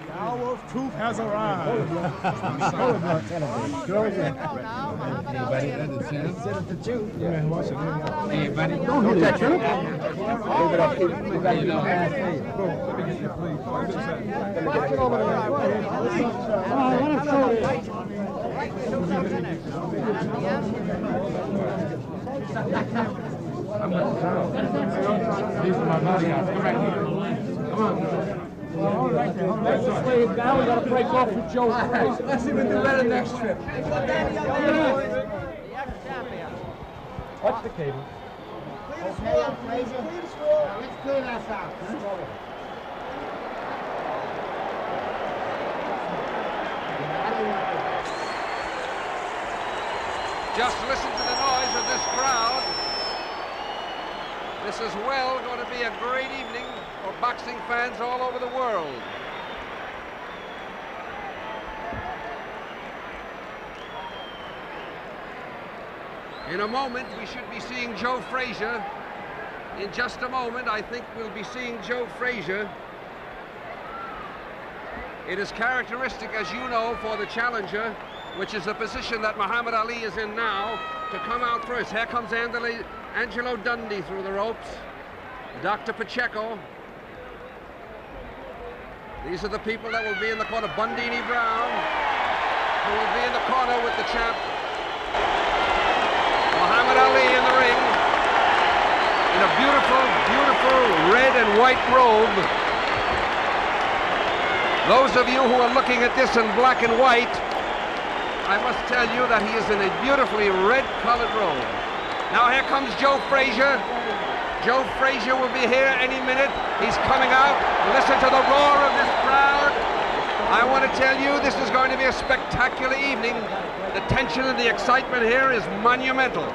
The hour of truth has arrived. Hey, buddy. Don't touch it. These are my bodyguards. Come back here. Come on. All right, then. Let's just lay it down. We got to break off with Joe Frazier. Let's see if we do better next trip. Watch the cable. Let's clear that out. Just listen to the noise of this crowd. This is well going to be a great evening for boxing fans all over the world. In a moment, we should be seeing Joe Frazier. In just a moment, I think we'll be seeing Joe Frazier. It is characteristic, as you know, for the challenger, which is the position that Muhammad Ali is in now, to come out first. Here comes Angelo Dundee through the ropes. Dr. Pacheco. These are the people that will be in the corner. Bundini Brown, who will be in the corner with the champ. Muhammad Ali in the ring in a beautiful, beautiful red and white robe. Those of you who are looking at this in black and white, I must tell you that he is in a beautifully red-colored robe. Now here comes Joe Frazier. Joe Frazier will be here any minute. He's coming out. Listen to the roar of this crowd. I want to tell you, this is going to be a spectacular evening. The tension and the excitement here is monumental.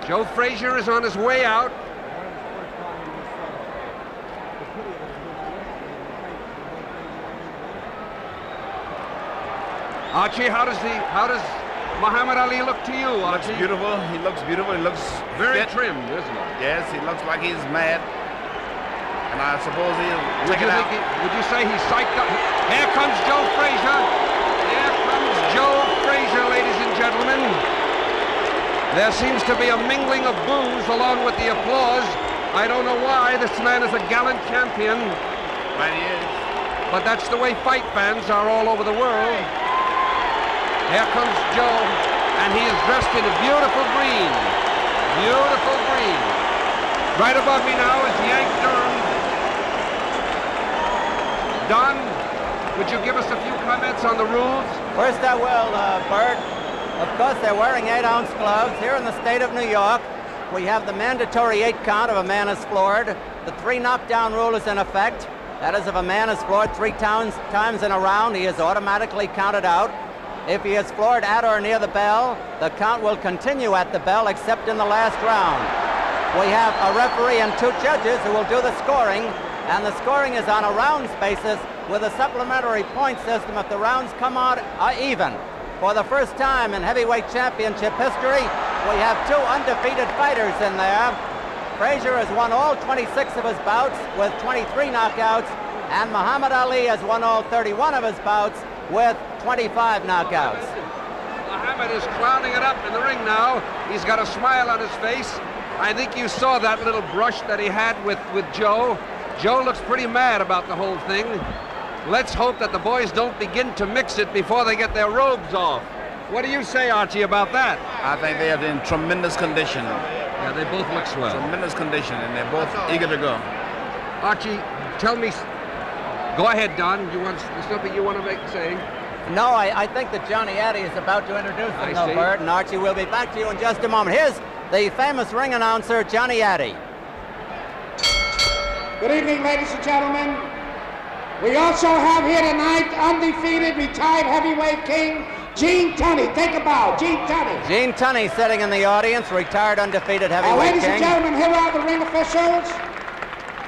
Joe Frazier is on his way out. Archie, how does Muhammad Ali look to you, Archie? Looks beautiful. He looks beautiful. He looks very fit. trimmed, isn't he? Yes, he looks like he's mad. And I suppose he'll take it out. Would you say he's psyched up? Here comes Joe Frazier. Here comes Joe Frazier, ladies and gentlemen. There seems to be a mingling of boos along with the applause. I don't know why. This man is a gallant champion. Right, he is. But that's the way fight fans are all over the world. Here comes Joe, and he is dressed in a beautiful green. Beautiful green. Right above me now is Yank Durham. Don, would you give us a few comments on the rules? First I will, Bert. Of course, they're wearing 8-ounce gloves. Here in the state of New York, we have the mandatory 8 count if a man is floored. The 3 knockdown rule is in effect. That is, if a man is floored 3 times in a round, he is automatically counted out. If he is floored at or near the bell, the count will continue at the bell except in the last round. We have a referee and 2 judges who will do the scoring, and the scoring is on a rounds basis with a supplementary point system if the rounds come out even. For the first time in heavyweight championship history, we have 2 undefeated fighters in there. Frazier has won all 26 of his bouts with 23 knockouts, and Muhammad Ali has won all 31 of his bouts with 25 knockouts. Muhammad is clowning it up in the ring now. He's got a smile on his face. I think you saw that little brush that he had with Joe. Joe looks pretty mad about the whole thing. Let's hope that the boys don't begin to mix it before they get their robes off. What do you say, Archie, about that? I think they are in tremendous condition. Yeah, they both look swell. Tremendous condition, and they're both eager to go. Archie, tell me. Go ahead, Don. There's something you want to say? No, I think that Johnny Addy is about to introduce them, though, Bert, and Archie will be back to you in just a moment. Here's the famous ring announcer, Johnny Addy. Good evening, ladies and gentlemen. We also have here tonight undefeated retired heavyweight king, Gene Tunney. Take a bow, Gene Tunney. Gene Tunney sitting in the audience, retired undefeated heavyweight ladies king. and gentlemen, here are the ring officials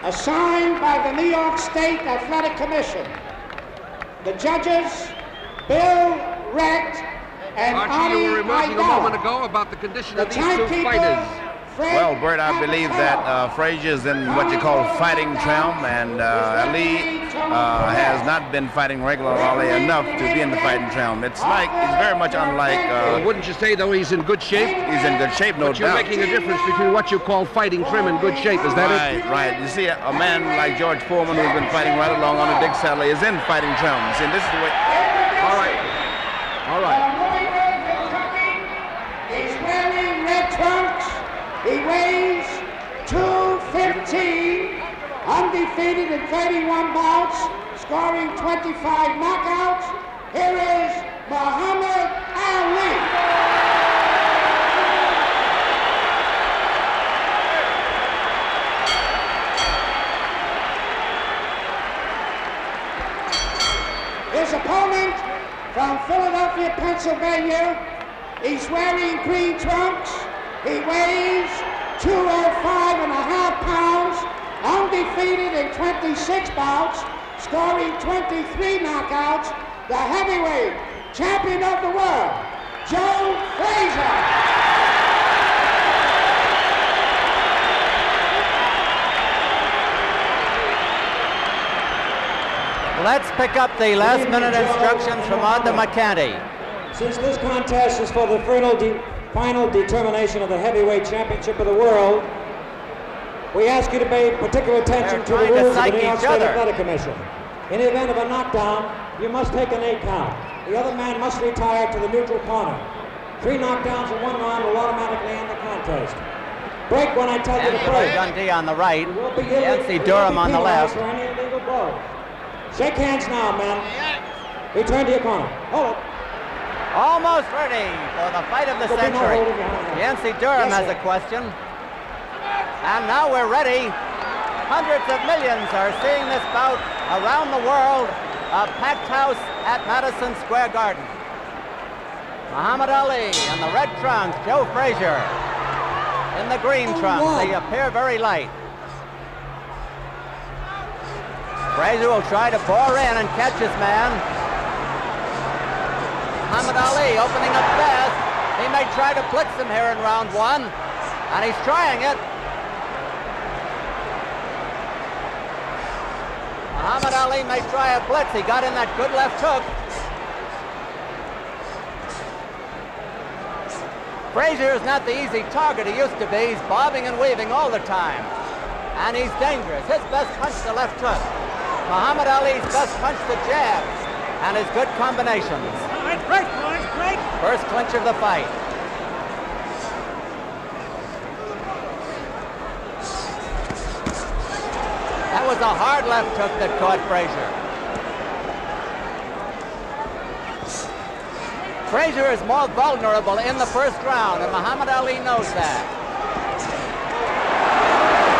assigned by the New York State Athletic Commission. The judges, Bill Rett and Archie, you were remarking a moment ago about the condition of these 2 fighters. Well, Bert, I believe that Frazier is in what you call fighting trim, and Ali has not been fighting regularly enough to be in the fighting trim. It's like, he's very much unlike... wouldn't you say, though, he's in good shape? He's in good shape, no doubt. But you're making a difference between what you call fighting trim and good shape, is that it? Right. You see, a man like George Foreman, who's been fighting right along on the Dick Sadler, is in fighting trim. See, this is the way... All right. All right. He's wearing red trunks. He weighs 215, undefeated in 31 bouts, scoring 25 knockouts. Here is Muhammad Ali. His opponent from Philadelphia, Pennsylvania, he's wearing green trunks. He weighs 205.5 pounds, undefeated in 26 bouts, scoring 23 knockouts, the heavyweight champion of the world, Joe Frazier. Let's pick up the last-minute instructions from Arthur McCanty. Since this contest is for the final determination of the heavyweight championship of the world, we ask you to pay particular attention to the rules of the New York State Athletic Commission. In the event of a knockdown, you must take an 8 count. The other man must retire to the neutral corner. 3 knockdowns in 1 round will automatically end the contest. Break when I tell you to break. Dundee on the right, Yancey Durham on the left. For any illegal blow. Shake hands now, men. Return to your corner. Hold it. Almost ready for the fight of the century. Yancey Durham has a question. And now we're ready. Hundreds of millions are seeing this bout around the world. A packed house at Madison Square Garden. Muhammad Ali in the red trunks, Joe Frazier in the green trunks. They appear very light. Frazier will try to bore in and catch his man. Muhammad Ali opening up fast. He may try to blitz him here in round 1, and he's trying it. Muhammad Ali may try a blitz. He got in that good left hook. Frazier is not the easy target he used to be. He's bobbing and weaving all the time, and he's dangerous. His best punch, the left hook. Muhammad Ali's best punch, the jabs, and his good combinations. Break, boys, break! First clinch of the fight. That was a hard left hook that caught Frazier. Frazier is more vulnerable in the first round, and Muhammad Ali knows that.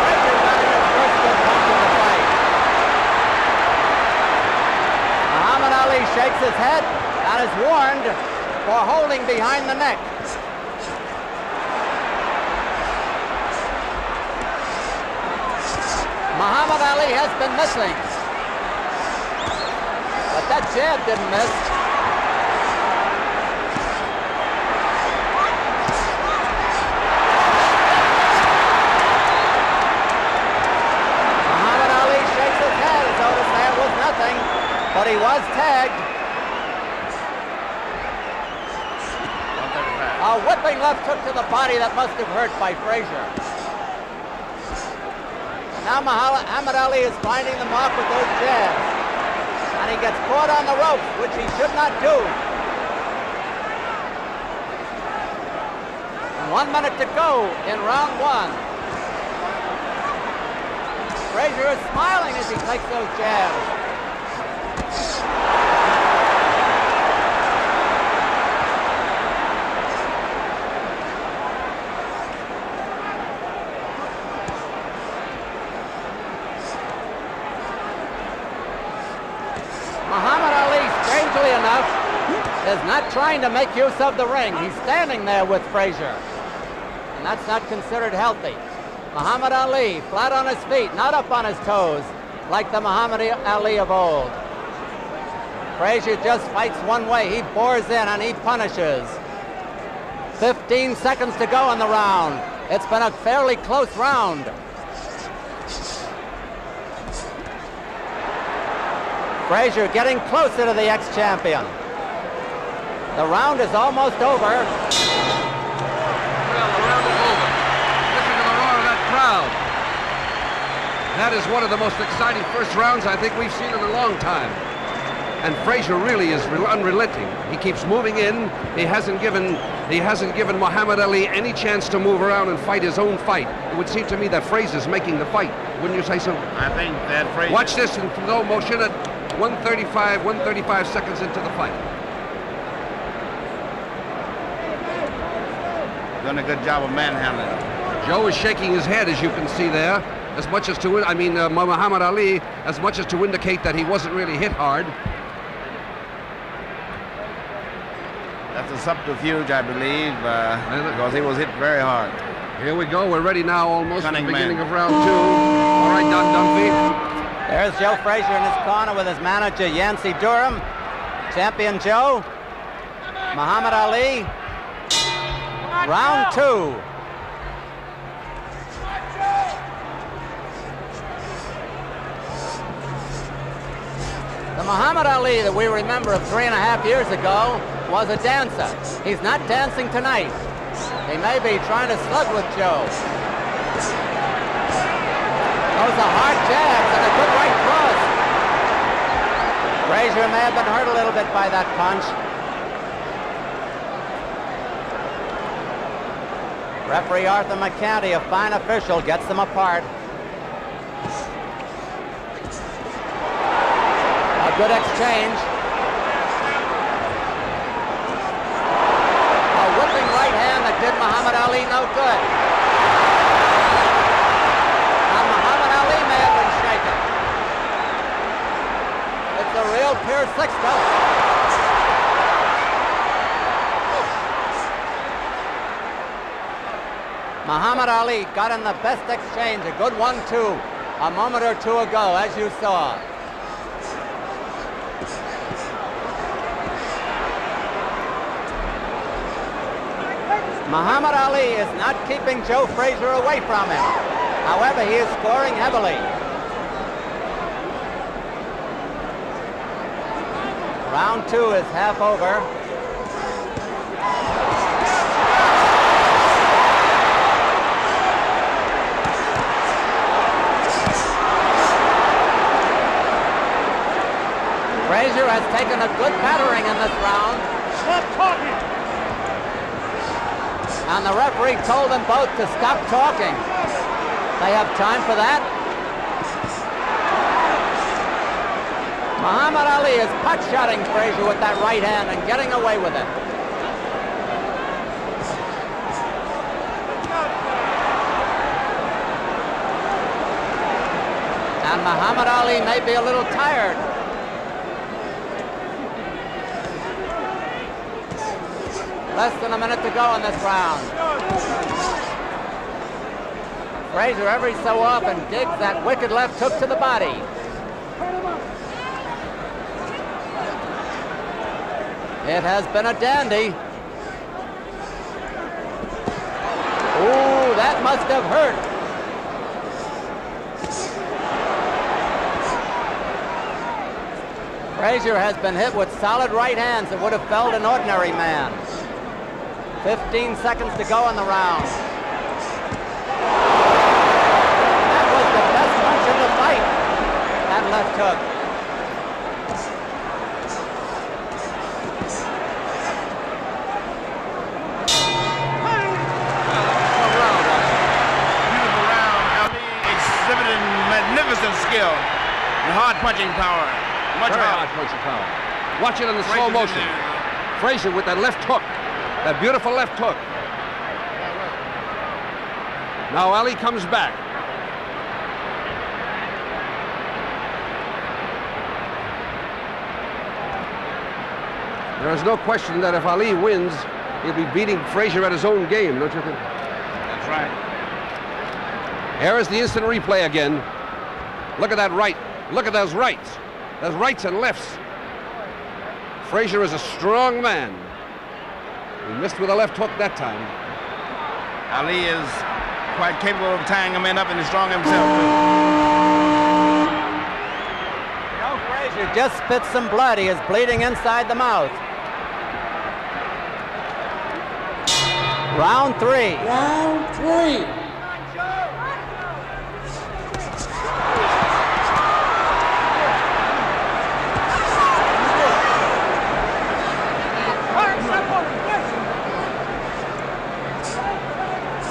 Frazier got in his first good punch of the fight. Muhammad Ali shakes his head and is warned for holding behind the neck. Muhammad Ali has been missing, but that jab didn't miss. Muhammad Ali shakes his head as though to say it was nothing, but he was tagged. A whipping left hook to the body that must have hurt by Frazier. Now Muhammad Ali is finding the mark with those jabs. And he gets caught on the ropes, which he should not do. 1 minute to go in round 1. Frazier is smiling as he takes those jabs. Muhammad Ali, strangely enough, is not trying to make use of the ring. He's standing there with Frazier, and that's not considered healthy. Muhammad Ali, flat on his feet, not up on his toes, like the Muhammad Ali of old. Frazier just fights one way. He bores in and he punishes. 15 seconds to go in the round. It's been a fairly close round. Frazier getting closer to the ex-champion. The round is almost over. Well, the round is over. Listen to the roar of that crowd. That is one of the most exciting first rounds I think we've seen in a long time. And Frazier really is unrelenting. He keeps moving in. He hasn't given Muhammad Ali any chance to move around and fight his own fight. It would seem to me that Frazier's making the fight. Wouldn't you say so? I think that Frazier... Watch this in slow motion at 135 seconds into the fight. Done a good job of manhandling. Joe is shaking his head, as you can see there, as much as to, Muhammad Ali, as much as to indicate that he wasn't really hit hard. That's a subterfuge, I believe, because he was hit very hard. Here we go. We're ready now, almost Cunning at the beginning man. of round 2. All right, Don Dunphy. There's Joe Frazier in his corner with his manager, Yancey Durham. Champion Joe. Muhammad Ali. Round 2. The Muhammad Ali that we remember of 3.5 years ago was a dancer. He's not dancing tonight. He may be trying to slug with Joe. Those are hard jabs and a good right cross. Frazier may have been hurt a little bit by that punch. Referee Arthur McCanty, a fine official, gets them apart. A good exchange. A whipping right hand that did Muhammad Ali no good. Now Muhammad Ali may have been shaken. It's a real pure six-toe. Muhammad Ali got in the best exchange, a good 1-2, a moment or two ago, as you saw. Muhammad Ali is not keeping Joe Frazier away from him. However, he is scoring heavily. Round 2 is half over. Frazier has taken a good battering in this round. Stop talking! And the referee told them both to stop talking. They have time for that. Muhammad Ali is pot-shotting Frazier with that right hand and getting away with it. And Muhammad Ali may be a little tired. Less than a minute to go in this round. Frazier every so often digs that wicked left hook to the body. It has been a dandy. Ooh, that must have hurt. Frazier has been hit with solid right hands that would have felled an ordinary man. 15 seconds to go in the round. That was the best punch in the fight. That left hook. Beautiful round. Ali exhibiting magnificent skill and hard punching power. Much Very power. hard punching power. Watch it in the slow motion. Frazier with that left hook. That beautiful left hook. Now Ali comes back. There is no question that if Ali wins, he'll be beating Frazier at his own game, don't you think? That's right. Here is the instant replay again. Look at that right. Look at those rights. Those rights and lefts. Frazier is a strong man. He missed with a left hook that time. Ali is quite capable of tying a man up, and he's strong himself. Joe Frazier just spit some blood. He is bleeding inside the mouth. Round 3. Round 3.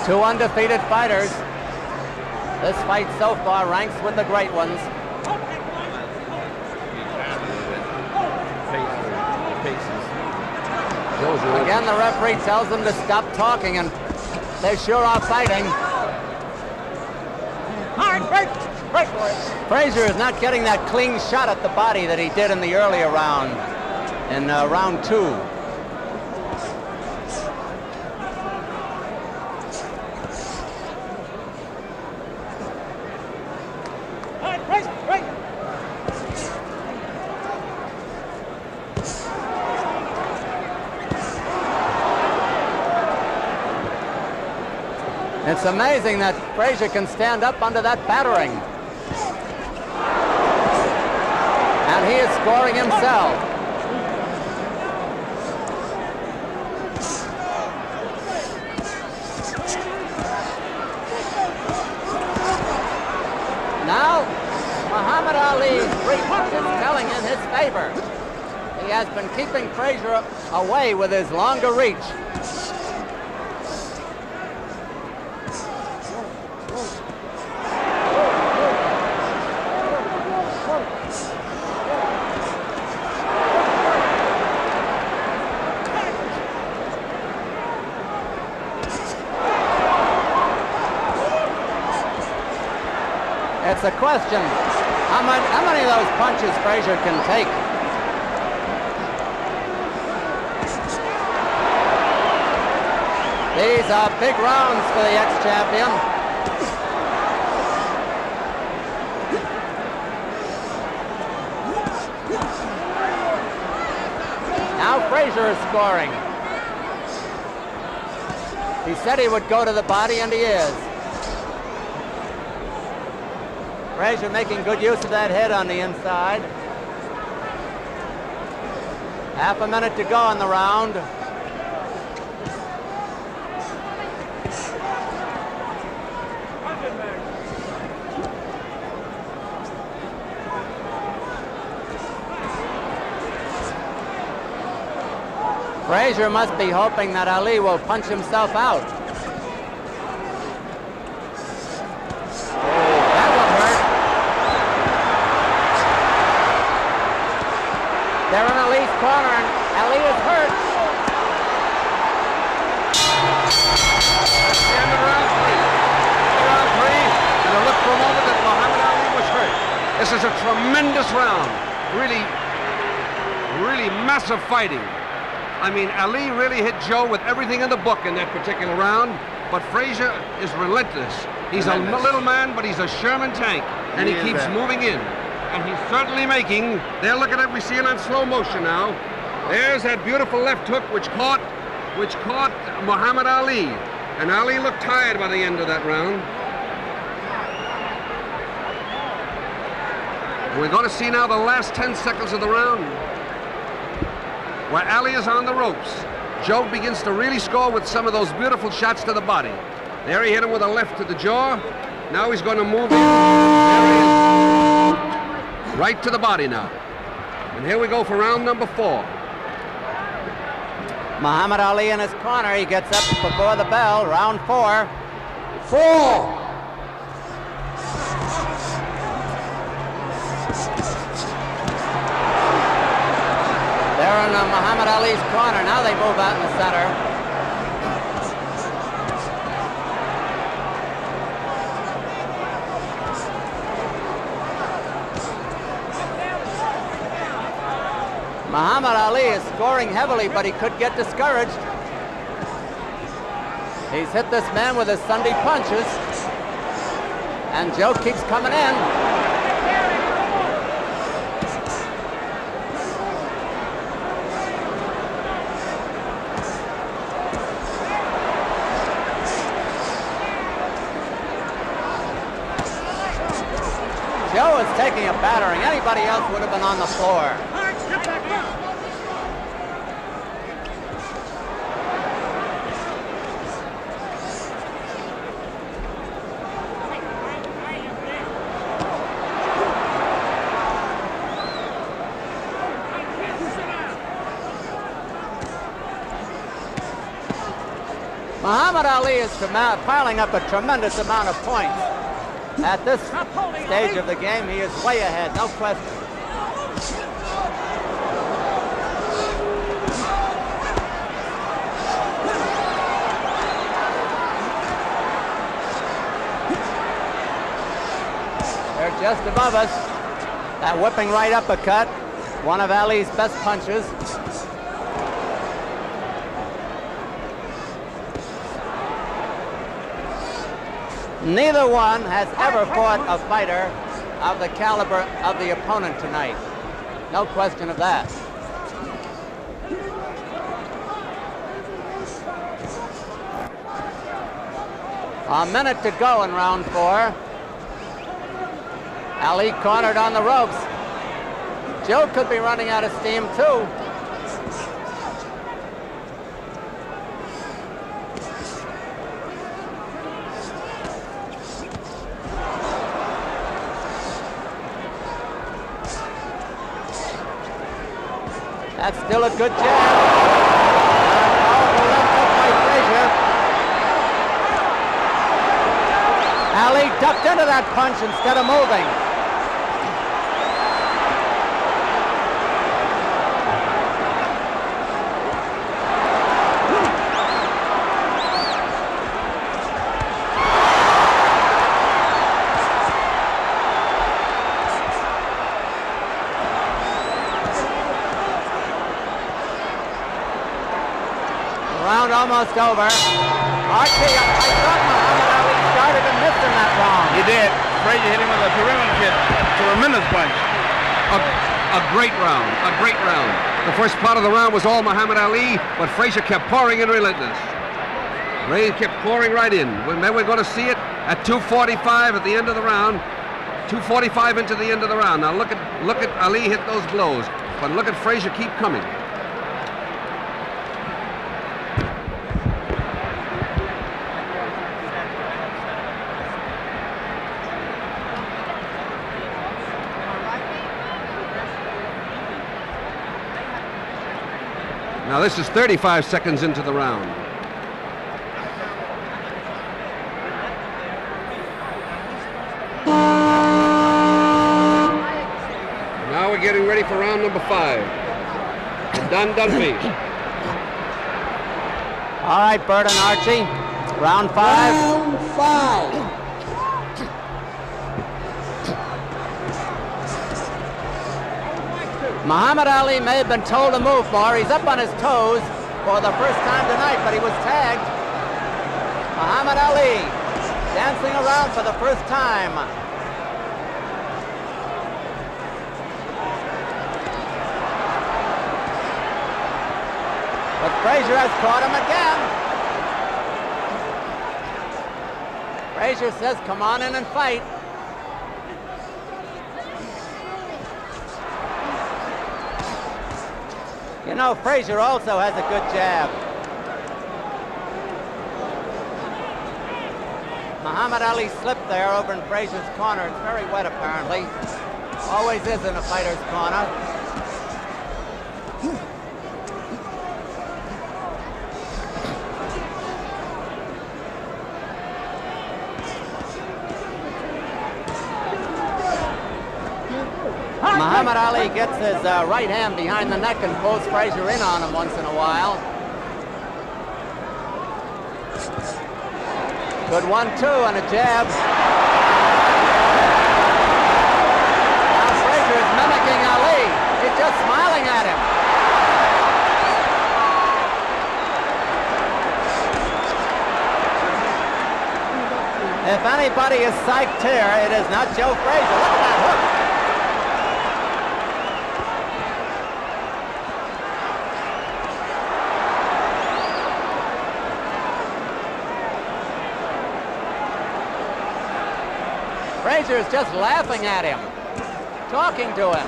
Two undefeated fighters. This fight so far ranks with the great ones. Again, the referee tells them to stop talking, and they sure are fighting. Frazier is not getting that clean shot at the body that he did in the earlier round, in round 2. It's amazing that Frazier can stand up under that battering. And he is scoring himself. Now, Muhammad Ali's 3 punches telling in his favor. He has been keeping Frazier away with his longer reach. It's a question, how many of those punches Frazier can take? These are big rounds for the ex-champion. Now Frazier is scoring. He said he would go to the body, and he is. Frazier making good use of that head on the inside. Half a minute to go in the round. Frazier must be hoping that Ali will punch himself out. They're in Ali's corner, and Ali is hurt. That's the end of round 3. Round 3, and it looked for a moment that Muhammad Ali was hurt. This is a tremendous round. Really, really massive fighting. I mean, Ali really hit Joe with everything in the book in that particular round, but Frazier is relentless. He's a little man, but he's a Sherman tank, and he keeps moving in. And he's certainly making, they're looking at, we see it on slow motion now. There's that beautiful left hook which caught Muhammad Ali. And Ali looked tired by the end of that round. We're going to see now the last 10 seconds of the round, where Ali is on the ropes. Joe begins to really score with some of those beautiful shots to the body. There he hit him with a left to the jaw. Now he's going to move in. There he is. Right to the body now. And here we go for round number 4. Muhammad Ali in his corner. He gets up before the bell. Round 4. 4. They're in Muhammad Ali's corner. Now they move out in the center. Muhammad Ali is scoring heavily, but he could get discouraged. He's hit this man with his Sunday punches, and Joe keeps coming in. taking a battering. Anybody else would have been on the floor. Muhammad Ali is piling up a tremendous amount of points. At this stage of the game, he is way ahead, no question. They're just above us. That whipping right uppercut, one of Ali's best punches. Neither one has ever fought a fighter of the caliber of the opponent tonight. No question of that. A minute to go in round 4. Ali cornered on the ropes. Joe could be running out of steam too. That's still a good jab. Powerful left hook by Frazier. Ali ducked into that punch instead of moving. Round almost over. Archie, I thought Muhammad Ali started and missed in that round. He did. Frazier hit him with a tremendous punch. A great round, a great round. The first part of the round was all Muhammad Ali, but Frazier kept pouring in relentless. Ray kept pouring right in. Then we're going to see it at 2:45 at the end of the round. 2:45 into the end of the round. Now look at Ali hit those blows, but look at Frazier keep coming. Now this is 35 seconds into the round. Now we're getting ready for round number 5. Done be. All right, Bert and Archie. Round 5. Round 5. Muhammad Ali may have been told to move more. He's up on his toes for the first time tonight, but he was tagged. Muhammad Ali dancing around for the first time. But Frazier has caught him again. Frazier says, come on in and fight. You know, Frazier also has a good jab. Muhammad Ali slipped there over in Frazier's corner. It's very wet, apparently. Always is in a fighter's corner. Muhammad Ali gets his right hand behind the neck and pulls Frazier in on him once in a while. Good 1-2 and a jab. Now Frazier is mimicking Ali. He's just smiling at him. If anybody is psyched here, it is not Joe Frazier. Look at that hook. Frazier is just laughing at him. talking to him.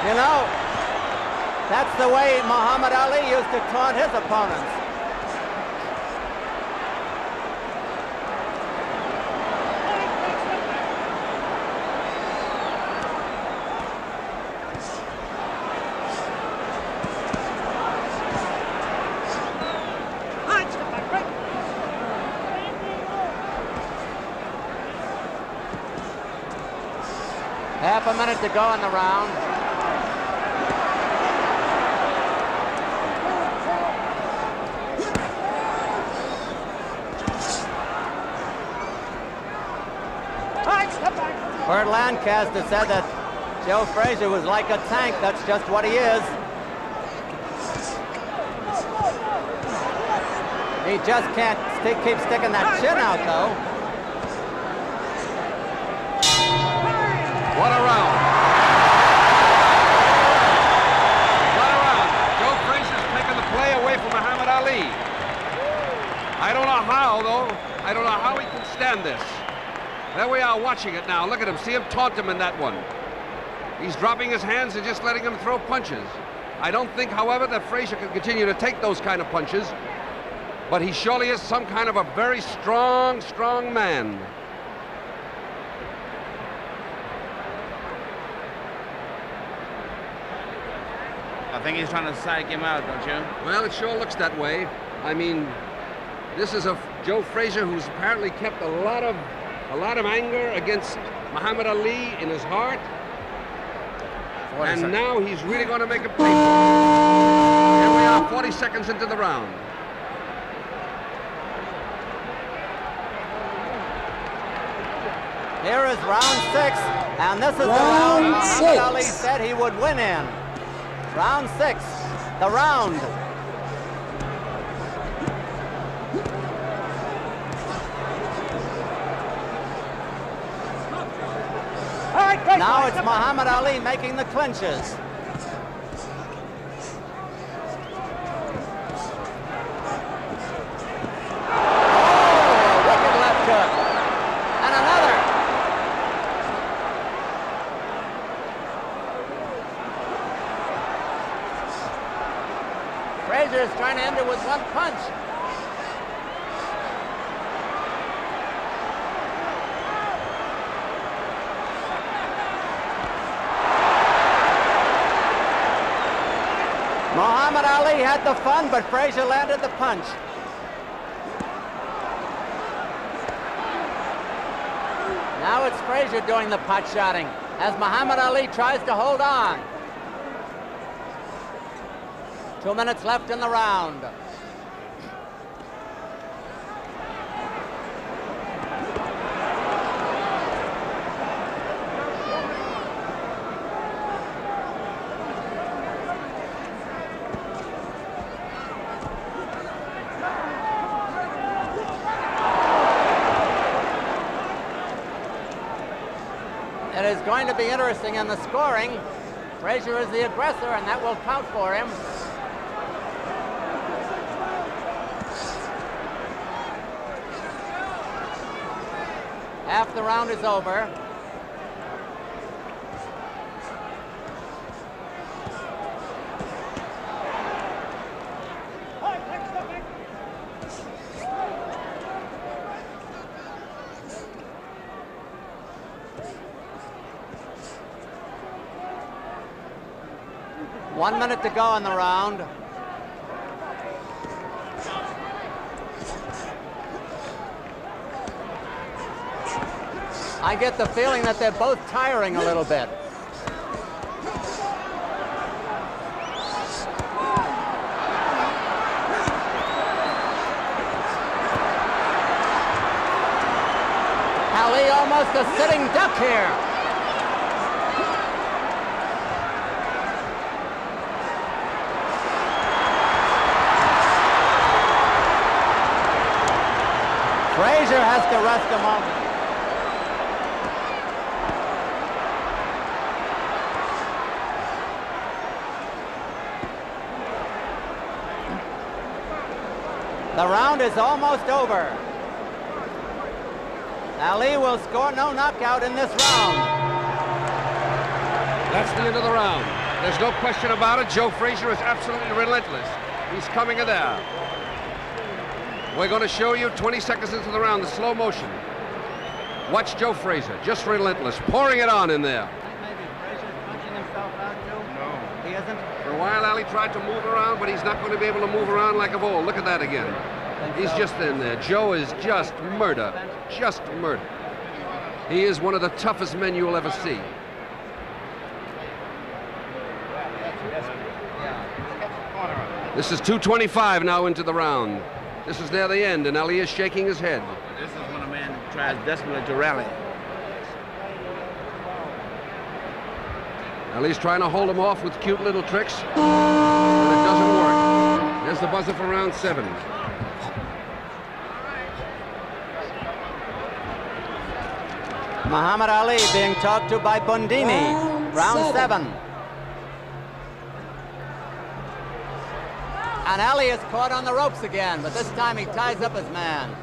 You know, that's the way Muhammad Ali used to taunt his opponents. Half a minute to go in the round. Bert Lancaster said that Joe Frazier was like a tank. That's just what he is. He just can't keep sticking that chin out, though. What a round. What a round. Joe Frazier's taken the play away from Muhammad Ali. I don't know how, though. I don't know how he can stand this. There we are watching it now. Look at him. See him taunt him in that one. He's dropping his hands and just letting him throw punches. I don't think, however, that Frazier can continue to take those kind of punches. But he surely is some kind of a very strong, strong man. I think he's trying to psych him out, don't you? Well, it sure looks that way. I mean, this is a Joe Frazier who's apparently kept a lot of anger against Muhammad Ali in his heart. And now he's really going to make a play for it. Here we are, 40 seconds into the round. Here is round 6, and this is the round Muhammad Ali said he would win in. Round 6, the round. Now it's Muhammad Ali making the clinches. Oh, wicked left hook. And another. Frazier is trying to end it with one punch. Muhammad Ali had the fun, but Frazier landed the punch. Now it's Frazier doing the pot shotting as Muhammad Ali tries to hold on. 2 minutes left in the round. It is going to be interesting in the scoring. Frazier is the aggressor, and that will count for him. Half the round is over. One minute to go in the round. I get the feeling that they're both tiring a little bit. Ali almost a sitting duck here. Frazier has to rest a moment. The round is almost over. Ali will score no knockout in this round. That's the end of the round. There's no question about it. Joe Frazier is absolutely relentless. He's coming in there. We're going to show you 20 seconds into the round, the slow motion. Watch Joe Frazier, just relentless, pouring it on in there. Maybe Frazier's punching himself out, Joe? No. He isn't? For a while, Ali tried to move around, but he's not going to be able to move around like of old. Look at that again. He's just in there. Joe is just murder. Just murder. He is one of the toughest men you will ever see. This is 2:25 now into the round. This is near the end, and Ali is shaking his head. This is when a man tries desperately to rally. Ali's trying to hold him off with cute little tricks, but it doesn't work. There's the buzzer for round 7. Muhammad Ali being talked to by Bundini. Round 7. And Ali is caught on the ropes again, but this time he ties up his man.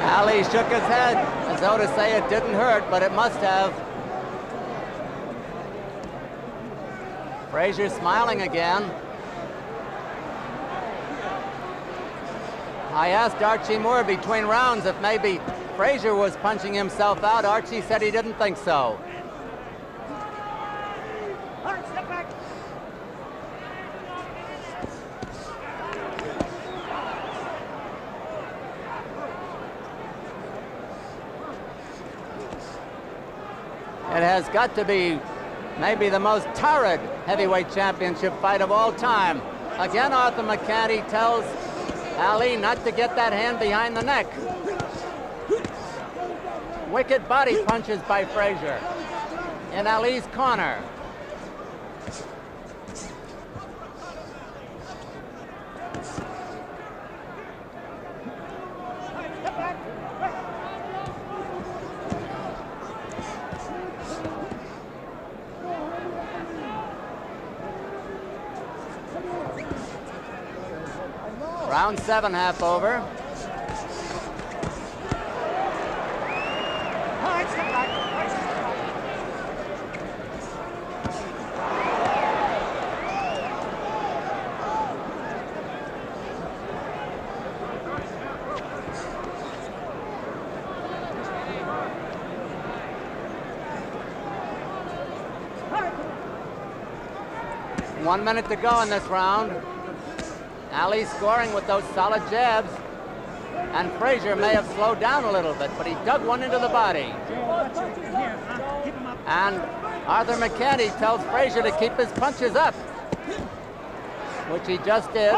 Ali shook his head as though to say it didn't hurt, but it must have. Frazier smiling again. I asked Archie Moore between rounds if maybe Frazier was punching himself out. Archie said he didn't think so. It has got to be maybe the most torrid heavyweight championship fight of all time. Again, Arthur McCanty tells Ali not to get that hand behind the neck. Wicked body punches by Frazier in Ali's corner. Round 7, half over. One minute to go in this round. Ali scoring with those solid jabs. And Frazier may have slowed down a little bit, but he dug one into the body. And Arthur McCanty tells Frazier to keep his punches up, which he just did.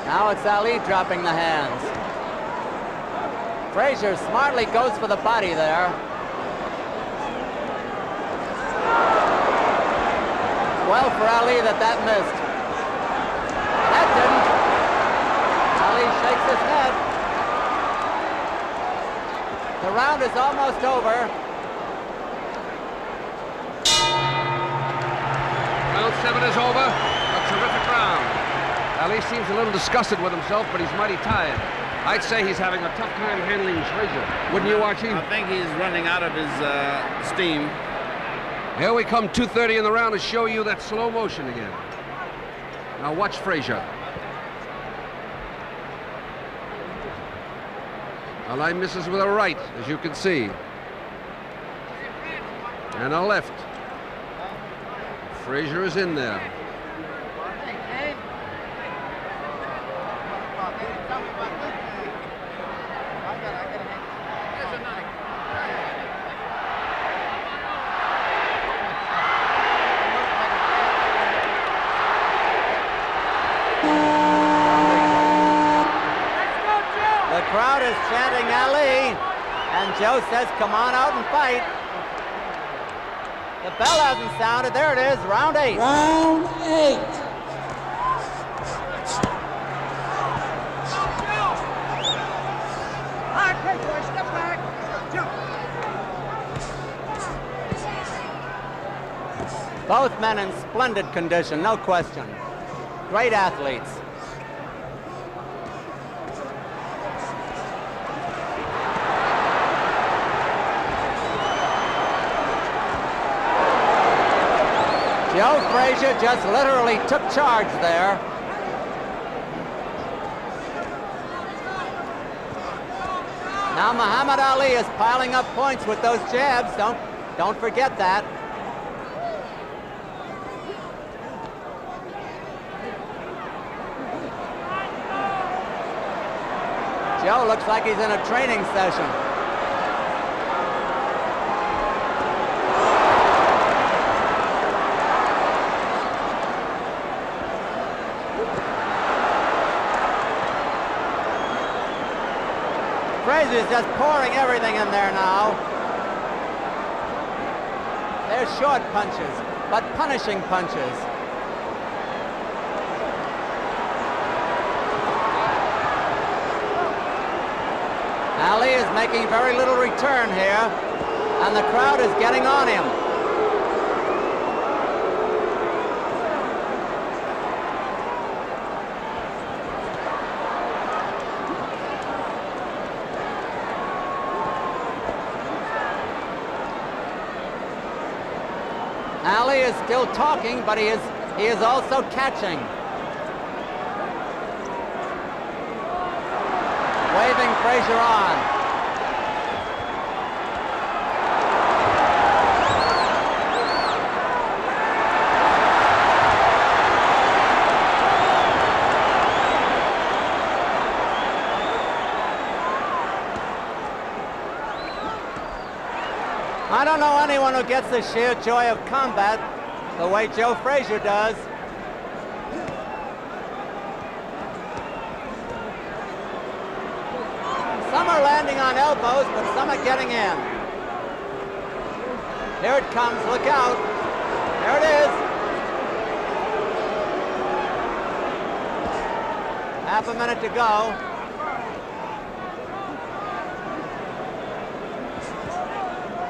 Now it's Ali dropping the hands. Frazier smartly goes for the body there. Well for Ali that missed. That didn't. Ali shakes his head. The round is almost over. Round 7 is over. A terrific round. Ali seems a little disgusted with himself, but he's mighty tired. I'd say he's having a tough time handling Frazier. Wouldn't you, Archie? I think he's running out of his steam. Here we come, 2:30 in the round to show you that slow motion again. Now watch Frazier. Ali misses with a right, as you can see. And a left. Frazier is in there. The crowd is chanting Ali, and Joe says, come on out and fight. The bell hasn't sounded. There it is, round 8. Round 8. Both men in splendid condition, no question. Great athletes. Joe Frazier just literally took charge there. Now Muhammad Ali is piling up points with those jabs. Don't forget that. Joe looks like he's in a training session. Frazier's just pouring everything in there now. They're short punches, but punishing punches. Ali is making very little return here, and the crowd is getting on him. Ali is still talking, but he is also catching. Waving Frazier on. I don't know anyone who gets the sheer joy of combat the way Joe Frazier does. Some are landing on elbows, but some are getting in. Here it comes, look out. There it is. Half a minute to go.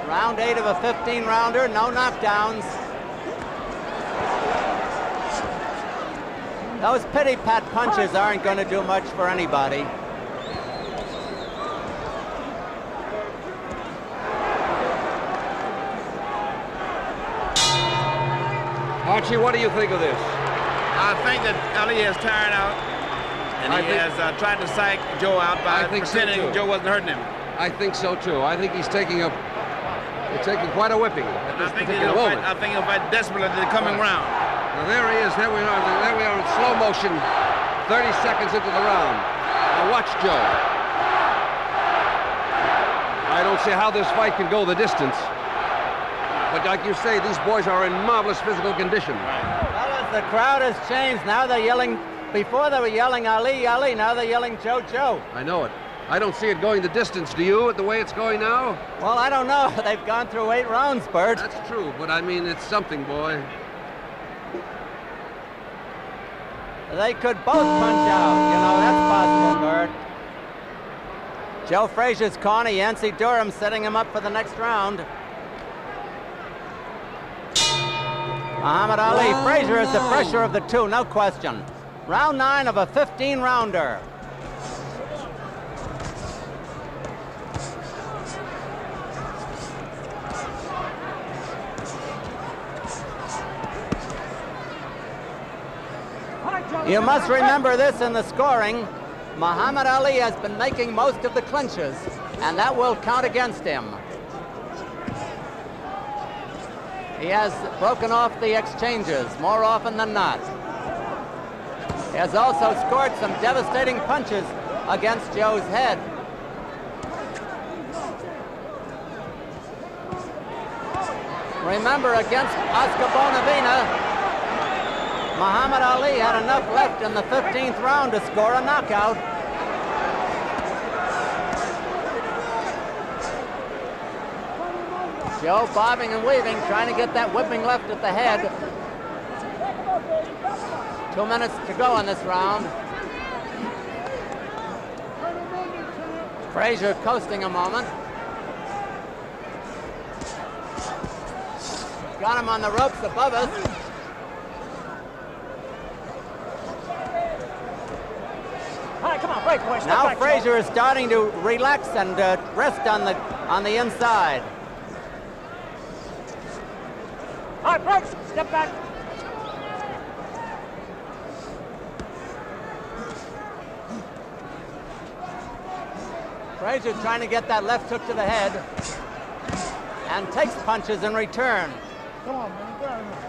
Round 8 of a 15-rounder, no knockdowns. Those pity-pat punches aren't going to do much for anybody. Archie, what do you think of this? I think that Ali is tired out, and he has tried to psych Joe out by pretending Joe wasn't hurting him. I think so too. I think he's taking quite a whipping at this particular moment. I think he'll fight desperately in the coming round. Now there he is. There we are in slow motion. 30 seconds into the round. Now watch Joe. I don't see how this fight can go the distance. But like you say, these boys are in marvelous physical condition. Fellas, the crowd has changed. Now they're yelling. Before they were yelling Ali, Ali. Now they're yelling Joe, Joe. I know it. I don't see it going the distance. Do you, the way it's going now? Well, I don't know. They've gone through 8 rounds, Bert. That's true, but I mean, it's something, boy. They could both punch out. You know, that's possible, Bert. Joe Frazier's corner, Yancey Durham setting him up for the next round. Muhammad Ali. Frazier is the fresher of the two, no question. Round 9 of a 15-rounder. You must remember this in the scoring. Muhammad Ali has been making most of the clinches, and that will count against him. He has broken off the exchanges more often than not. He has also scored some devastating punches against Joe's head. Remember, against Oscar Bonavena, Muhammad Ali had enough left in the 15th round to score a knockout. Joe bobbing and weaving, trying to get that whipping left at the head. 2 minutes to go in this round. Frazier coasting a moment. Got him on the ropes above us. All right, come on, break, boys. Now Frazier is starting to relax and rest on the inside. All right, break. Step back. Frazier trying to get that left hook to the head and takes punches in return. Come on, man. Get out of here.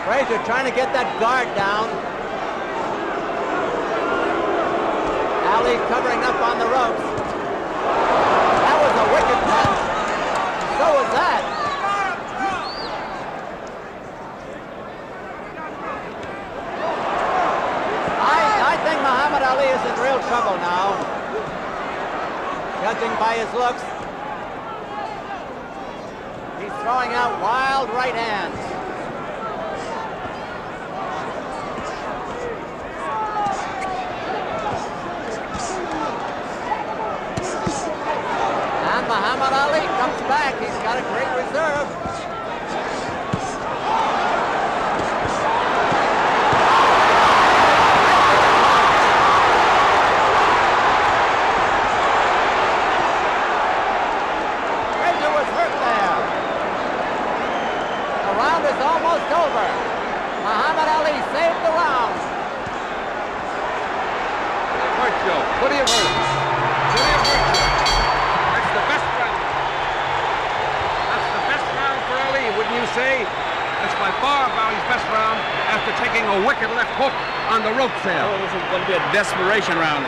Frazier trying to get that guard down. Ali covering up on the ropes. That was a wicked punch. So was that. I think Muhammad Ali is in real trouble now, judging by his looks. He's throwing out wild right hands. And Muhammad Ali comes back. He's got a great reserve. Almost over. Muhammad Ali saved the round. Hurt, Joe. What do you hurt? What do you hurt? That's the best round. That's the best round for Ali, wouldn't you say? That's by far Ali's best round after taking a wicked left hook on the rope there. Oh, this is going to be a desperation round.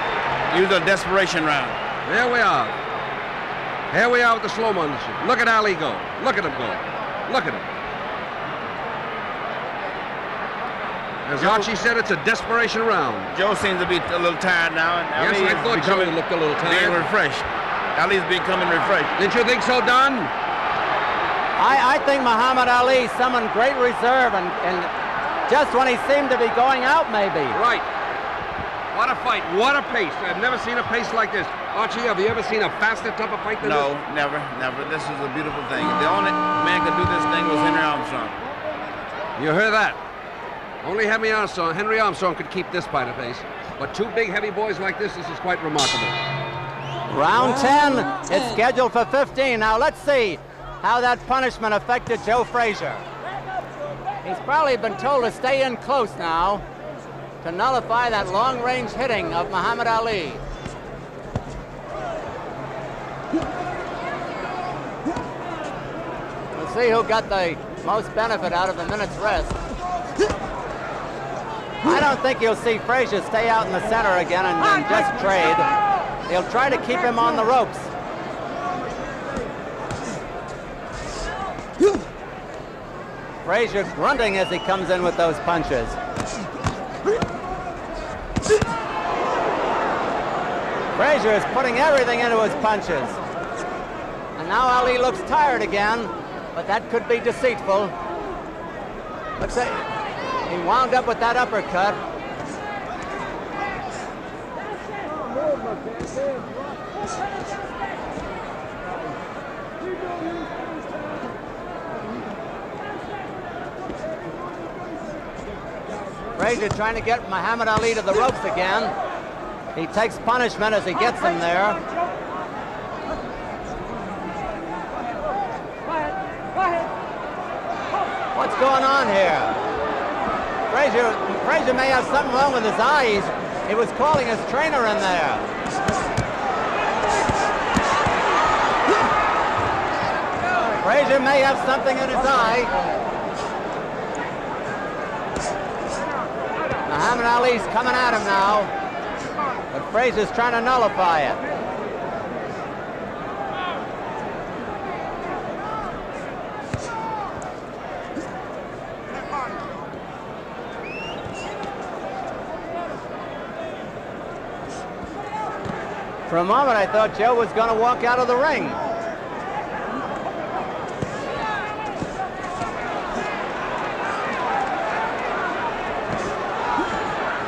Use a desperation round. There we are. Here we are with the slow motion. Look at Ali go. Look at him go. Look at him. As Archie said, it's a desperation round. Joe seems to be a little tired now. And Yes, I thought Joe looked a little tired. Being refreshed. Ali's becoming refreshed. Didn't you think so, Don? I think Muhammad Ali summoned great reserve and just when he seemed to be going out, maybe. Right. What a fight. What a pace. I've never seen a pace like this. Archie, have you ever seen a faster, tougher fight than this? No, never. This is a beautiful thing. The only man could do this thing was Henry Armstrong. You heard that? Only Henry Armstrong could keep this fight at pace. But two big, heavy boys like this is quite remarkable. Round 10. It's scheduled for 15. Now let's see how that punishment affected Joe Frazier. He's probably been told to stay in close now to nullify that long-range hitting of Muhammad Ali. We'll see who got the most benefit out of the minute's rest. I don't think you'll see Frazier stay out in the center again and just trade. He'll try to keep him on the ropes. Frazier grunting as he comes in with those punches. Frazier is putting everything into his punches. And now Ali looks tired again, but that could be deceitful. Looks like he wound up with that uppercut. Frazier trying to get Muhammad Ali to the ropes again. He takes punishment as he gets him there. What's going on here? Frazier may have something wrong with his eyes. He was calling his trainer in there. Frazier may have something in his eye. Muhammad Ali's coming at him now, but Frazier's trying to nullify it. For a moment, I thought Joe was going to walk out of the ring.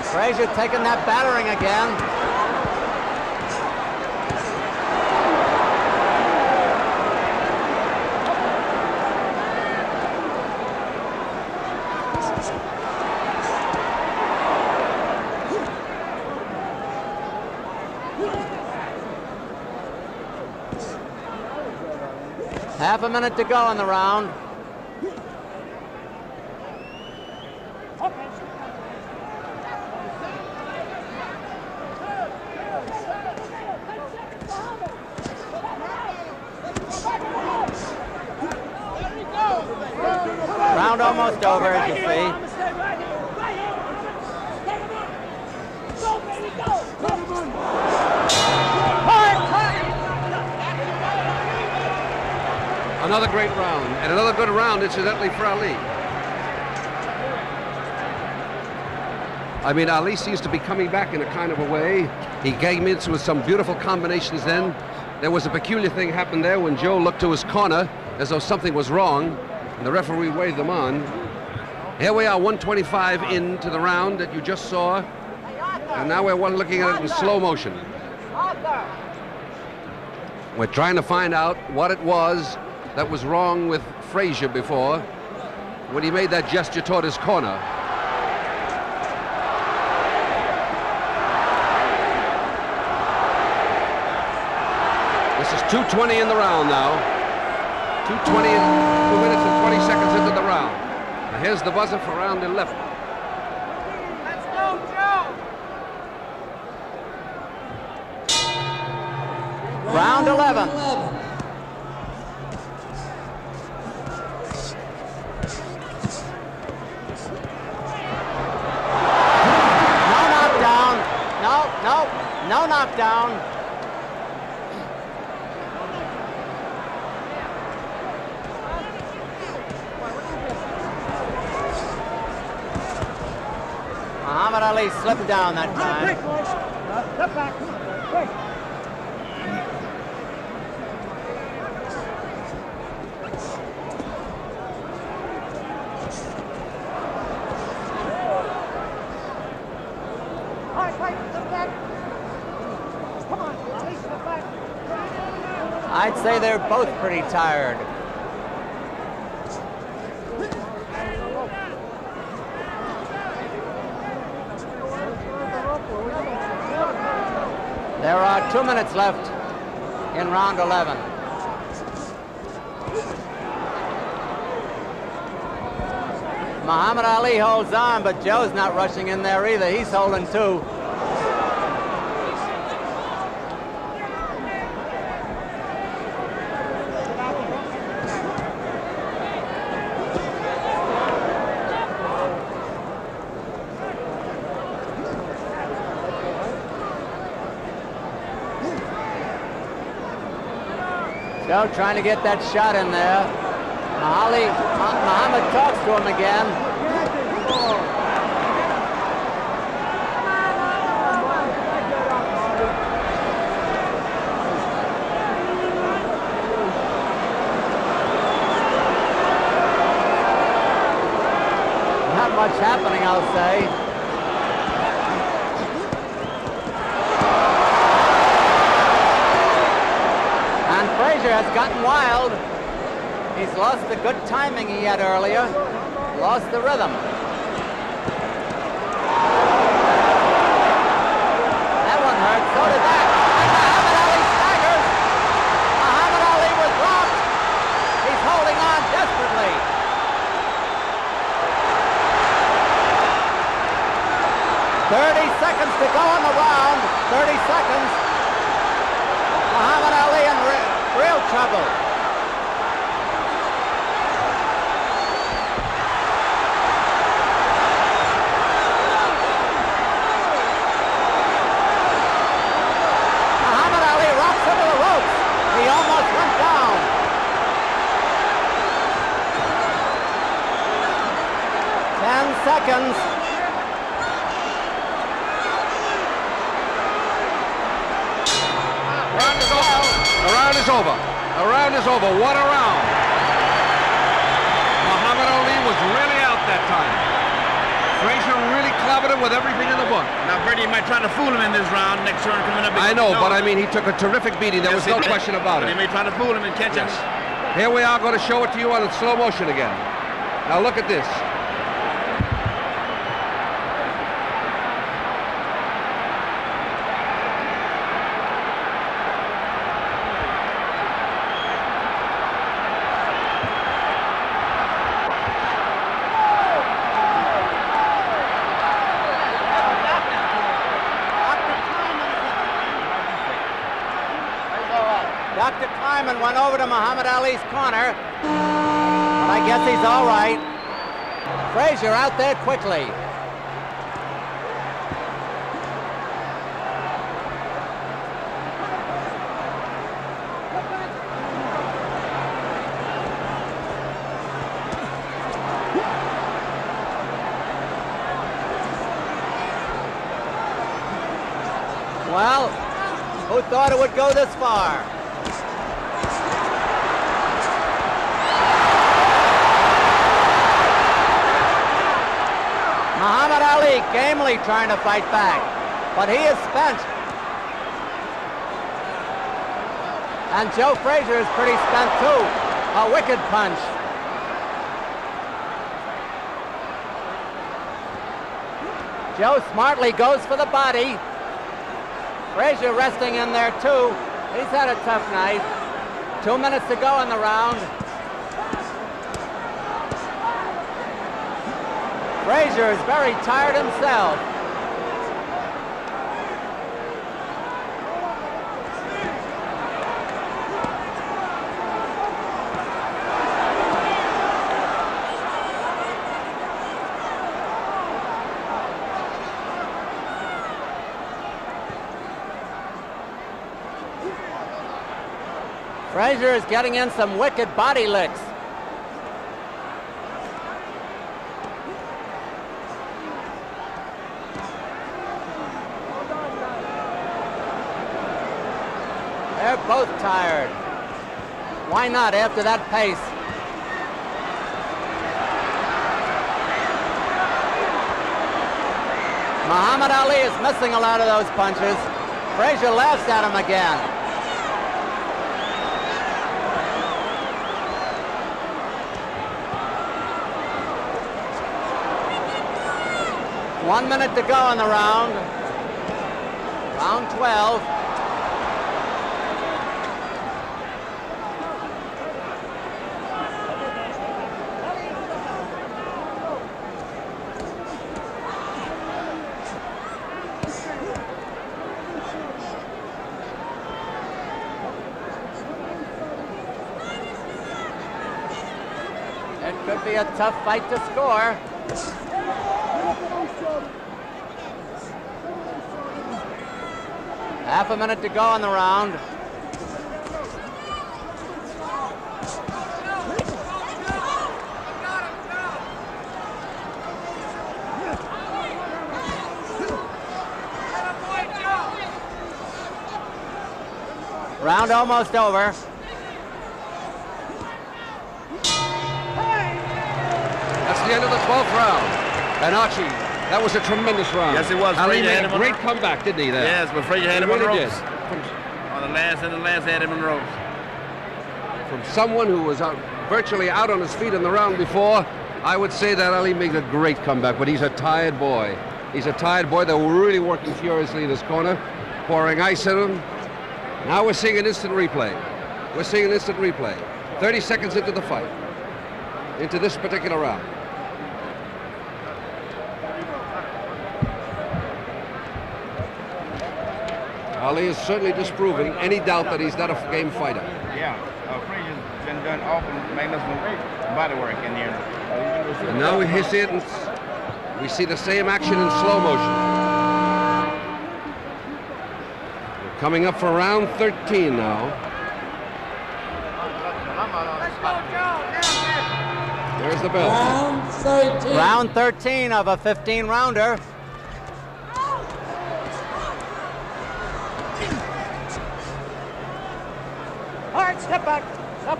Frazier taking that battering again. Half a minute to go in the round. Round almost over, as you see. Another great round, and another good round, incidentally, for Ali. I mean, Ali seems to be coming back in a kind of a way. He came in with some beautiful combinations then. There was a peculiar thing happened there when Joe looked to his corner as though something was wrong, and the referee waved them on. Here we are, 125 into the round that you just saw, and now we're looking at it in slow motion. We're trying to find out what it was that was wrong with Frazier before when he made that gesture toward his corner. This is 2:20 in the round now. 2:20 and 2 minutes and 20 seconds into the round. Now here's the buzzer for round 11. Let's go, Joe! Round 11. No knockdown. Muhammad Ali slipped down that time. Step back. Quick. All right, wait, step back. Come on, Ali, step back. I'd say they're both pretty tired. There are 2 minutes left in round 11. Muhammad Ali holds on, but Joe's not rushing in there either. He's holding too. Joe trying to get that shot in there. Muhammad talks to him again. Not much happening, I'll say. Frazier has gotten wild. He's lost the good timing he had earlier, lost the rhythm. That one hurt, so did that. And Muhammad Ali staggers. Muhammad Ali was rocked. He's holding on desperately. Seconds to go in the round. 30 seconds. Muhammad Ali in real trouble. Muhammad Ali rocks into the ropes. He almost went down. Seconds. we go. The round is over. The round is over. What a round. Muhammad Ali was really out that time. Frazier really clobbered him with everything in the book. Now, Brady might try to fool him in this round. Next turn coming up. I know, but I mean, he took a terrific beating. There was no question about it. He may try to fool him and catch him. Here we are going to show it to you on slow motion again. Now look at this. Dr. Kleiman went over to Muhammad Ali's corner, but I guess he's all right. Frazier out there quickly. Well, who thought it would go this far? Muhammad Ali gamely trying to fight back, but he is spent. And Joe Frazier is pretty spent too. A wicked punch. Joe smartly goes for the body. Frazier resting in there too. He's had a tough night. 2 minutes to go in the round. Frazier is very tired himself. Frazier is getting in some wicked body licks. They're both tired. Why not after that pace? Muhammad Ali is missing a lot of those punches. Frazier laughs at him again. One minute to go in the round. Round 12. It could be a tough fight to score. Half a minute to go in the round. Round almost over. That's the end of the 12th round. And Archie, that was a tremendous round. Yes, it was. Ali made a great comeback, didn't he, there? Yes, but Frazier had him on the really ropes. On the last had him on the ropes. From someone who was virtually out on his feet in the round before, I would say that Ali made a great comeback, but he's a tired boy. He's a tired boy. They were really working furiously in his corner, pouring ice at him. Now we're seeing an instant replay. We're seeing an instant replay. 30 seconds into the fight, into this particular round. Ali is certainly disproving any doubt that he's not a game fighter. Yeah, Frazier's been done awful magnificent body work in here. And now we see it, we see the same action in slow motion. We're coming up for round 13 now. There's the bell. Round 13. Round 13 of a 15-rounder. Hard, step back. Step.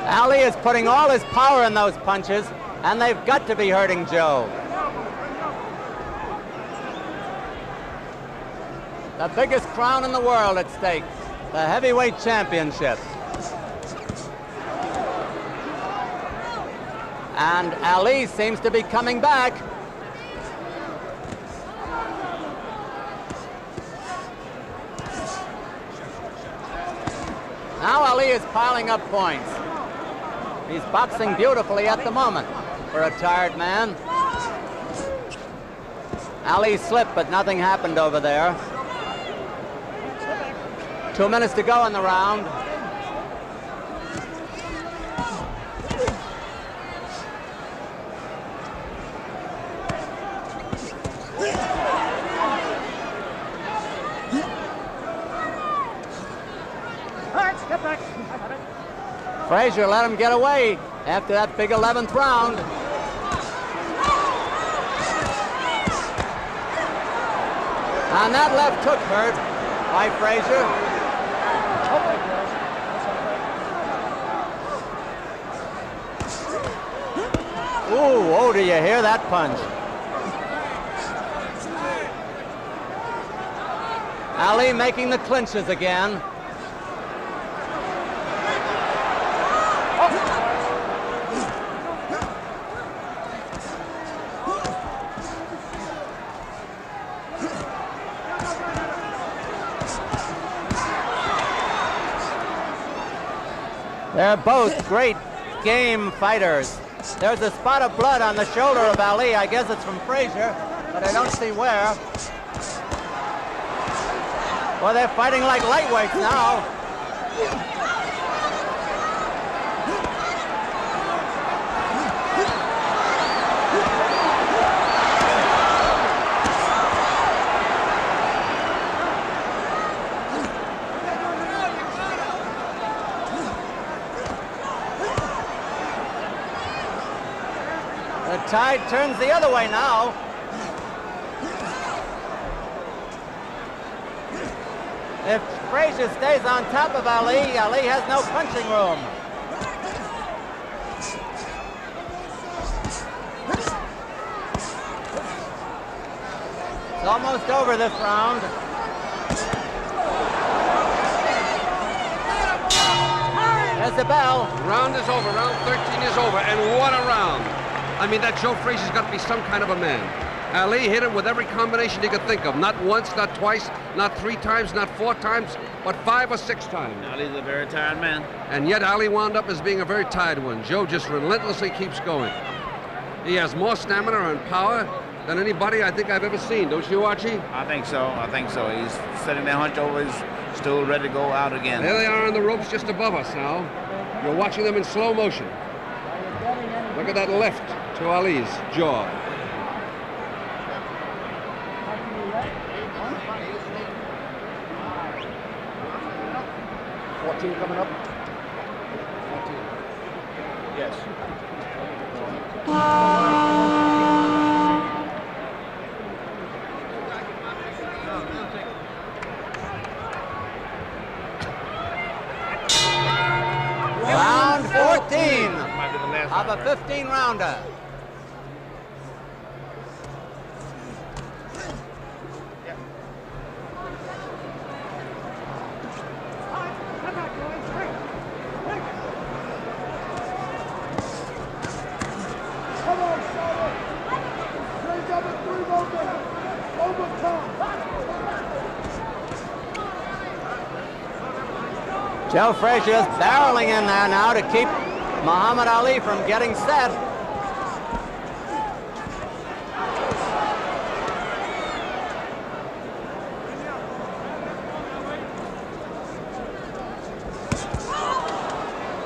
Ali is putting all his power in those punches, and they've got to be hurting Joe. The biggest crown in the world at stake, the heavyweight championship. And Ali seems to be coming back. Now Ali is piling up points. He's boxing beautifully at the moment for a tired man. Ali slipped, but nothing happened over there. 2 minutes to go in the round. Frazier let him get away after that big 11th round. And that left hook hurt by Frazier. Ooh, oh, do you hear that punch? Ali making the clinches again. They're both great game fighters. There's a spot of blood on the shoulder of Ali. I guess it's from Frazier, but I don't see where. Well, they're fighting like lightweights now. The tide turns the other way now. If Frazier stays on top of Ali, Ali has no punching room. It's almost over this round. There's the bell. Round is over. Round 13 is over. And what a round. I mean, that Joe Frazier's got to be some kind of a man. Ali hit him with every combination he could think of. Not once, not twice, not 3 times, not 4 times, but 5 or 6 times. Ali's a very tired man. And yet Ali wound up as being a very tired one. Joe just relentlessly keeps going. He has more stamina and power than anybody I think I've ever seen. Don't you, Archie? I think so. I think so. He's sitting there hunched over his stool, ready to go out again. There they are on the ropes just above us now. You're watching them in slow motion. Look at that left to Ali's jaw. Coming up. 14. Yes. Round 14 Might be the last of a 15-rounder. Joe Frazier is barreling in there now to keep Muhammad Ali from getting set.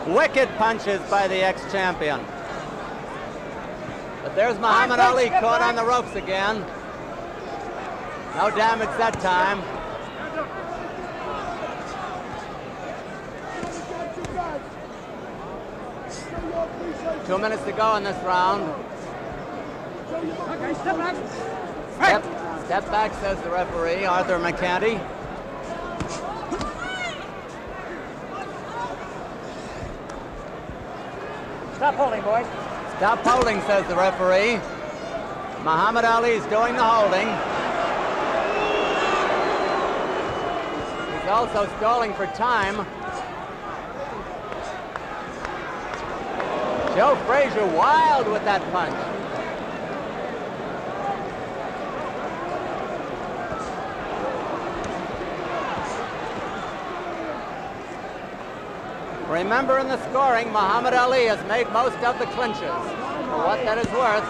Wicked punches by the ex-champion. But there's Muhammad Ali caught on the ropes again. No damage that time. Two minutes to go in this round. Okay, step back. Step back, says the referee, Arthur McCanty. Stop holding, boys. Stop holding, says the referee. Muhammad Ali's doing the holding. He's also stalling for time. Joe Frazier wild with that punch. Remember, in the scoring, Muhammad Ali has made most of the clinches, for what that is worth.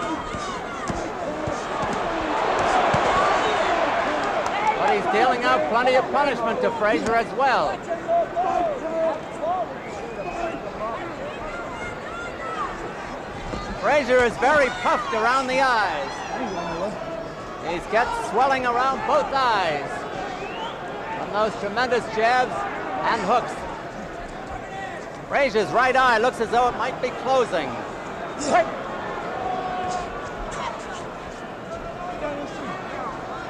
But he's dealing out plenty of punishment to Frazier as well. Frazier is very puffed around the eyes. He's got swelling around both eyes from those tremendous jabs and hooks. Frazier's right eye looks as though it might be closing.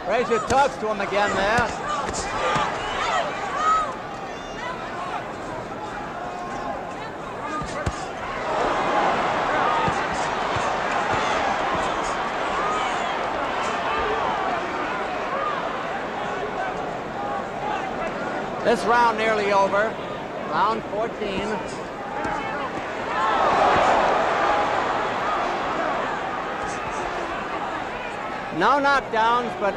Frazier talks to him again there. This round nearly over. Round 14. No knockdowns, but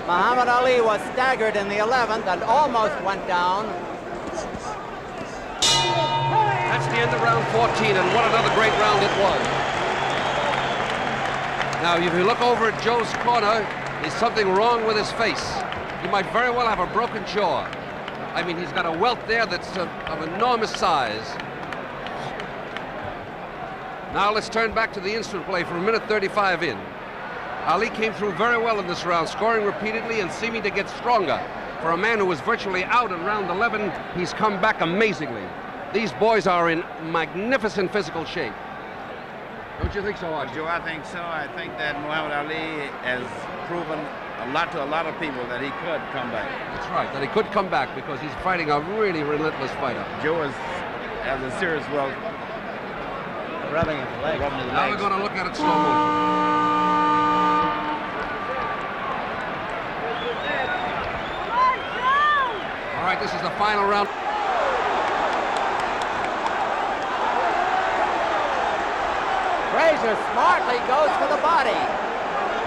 Muhammad Ali was staggered in the 11th and almost went down. That's the end of round 14, and what another great round it was. Now, if you look over at Joe's corner, there's something wrong with his face. He might very well have a broken jaw. I mean, he's got a welt there that's of enormous size. Now let's turn back to the instant play for a minute 35 in. Ali came through very well in this round, scoring repeatedly and seeming to get stronger. For a man who was virtually out in round 11, he's come back amazingly. These boys are in magnificent physical shape. Don't you think so, Archie? Joe, I think so. I think that Muhammad Ali has proven a lot to a lot of people that he could come back. That's right, that he could come back because he's fighting a really relentless fighter. Joe has a serious well. Rubbing his leg. Now we're going to look at it slow motion. All right, this is the final round. Frazier smartly goes for the body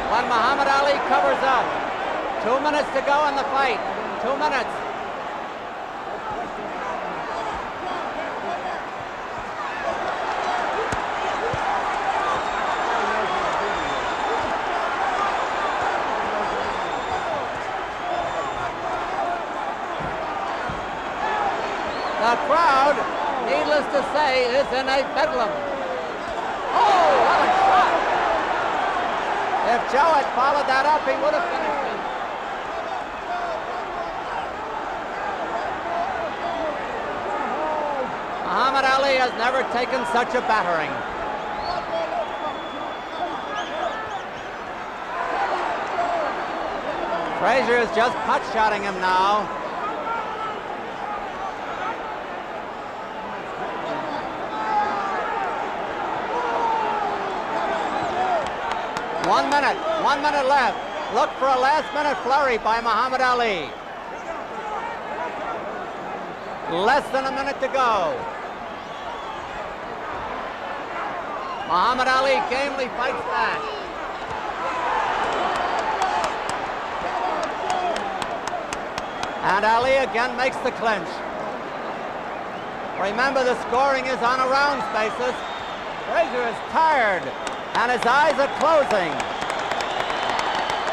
when Muhammad Ali covers up. 2 minutes to go in the fight. 2 minutes. The crowd, needless to say, is in a bedlam. Oh, what a shot! If Joe had followed that up, he would have finished it. Muhammad Ali has never taken such a battering. Frazier is just pot-shotting him now. One minute left. Look for a last-minute flurry by Muhammad Ali. Less than a minute to go. Muhammad Ali gamely fights back. And Ali again makes the clinch. Remember, the scoring is on a rounds basis. Frazier is tired, and his eyes are closing.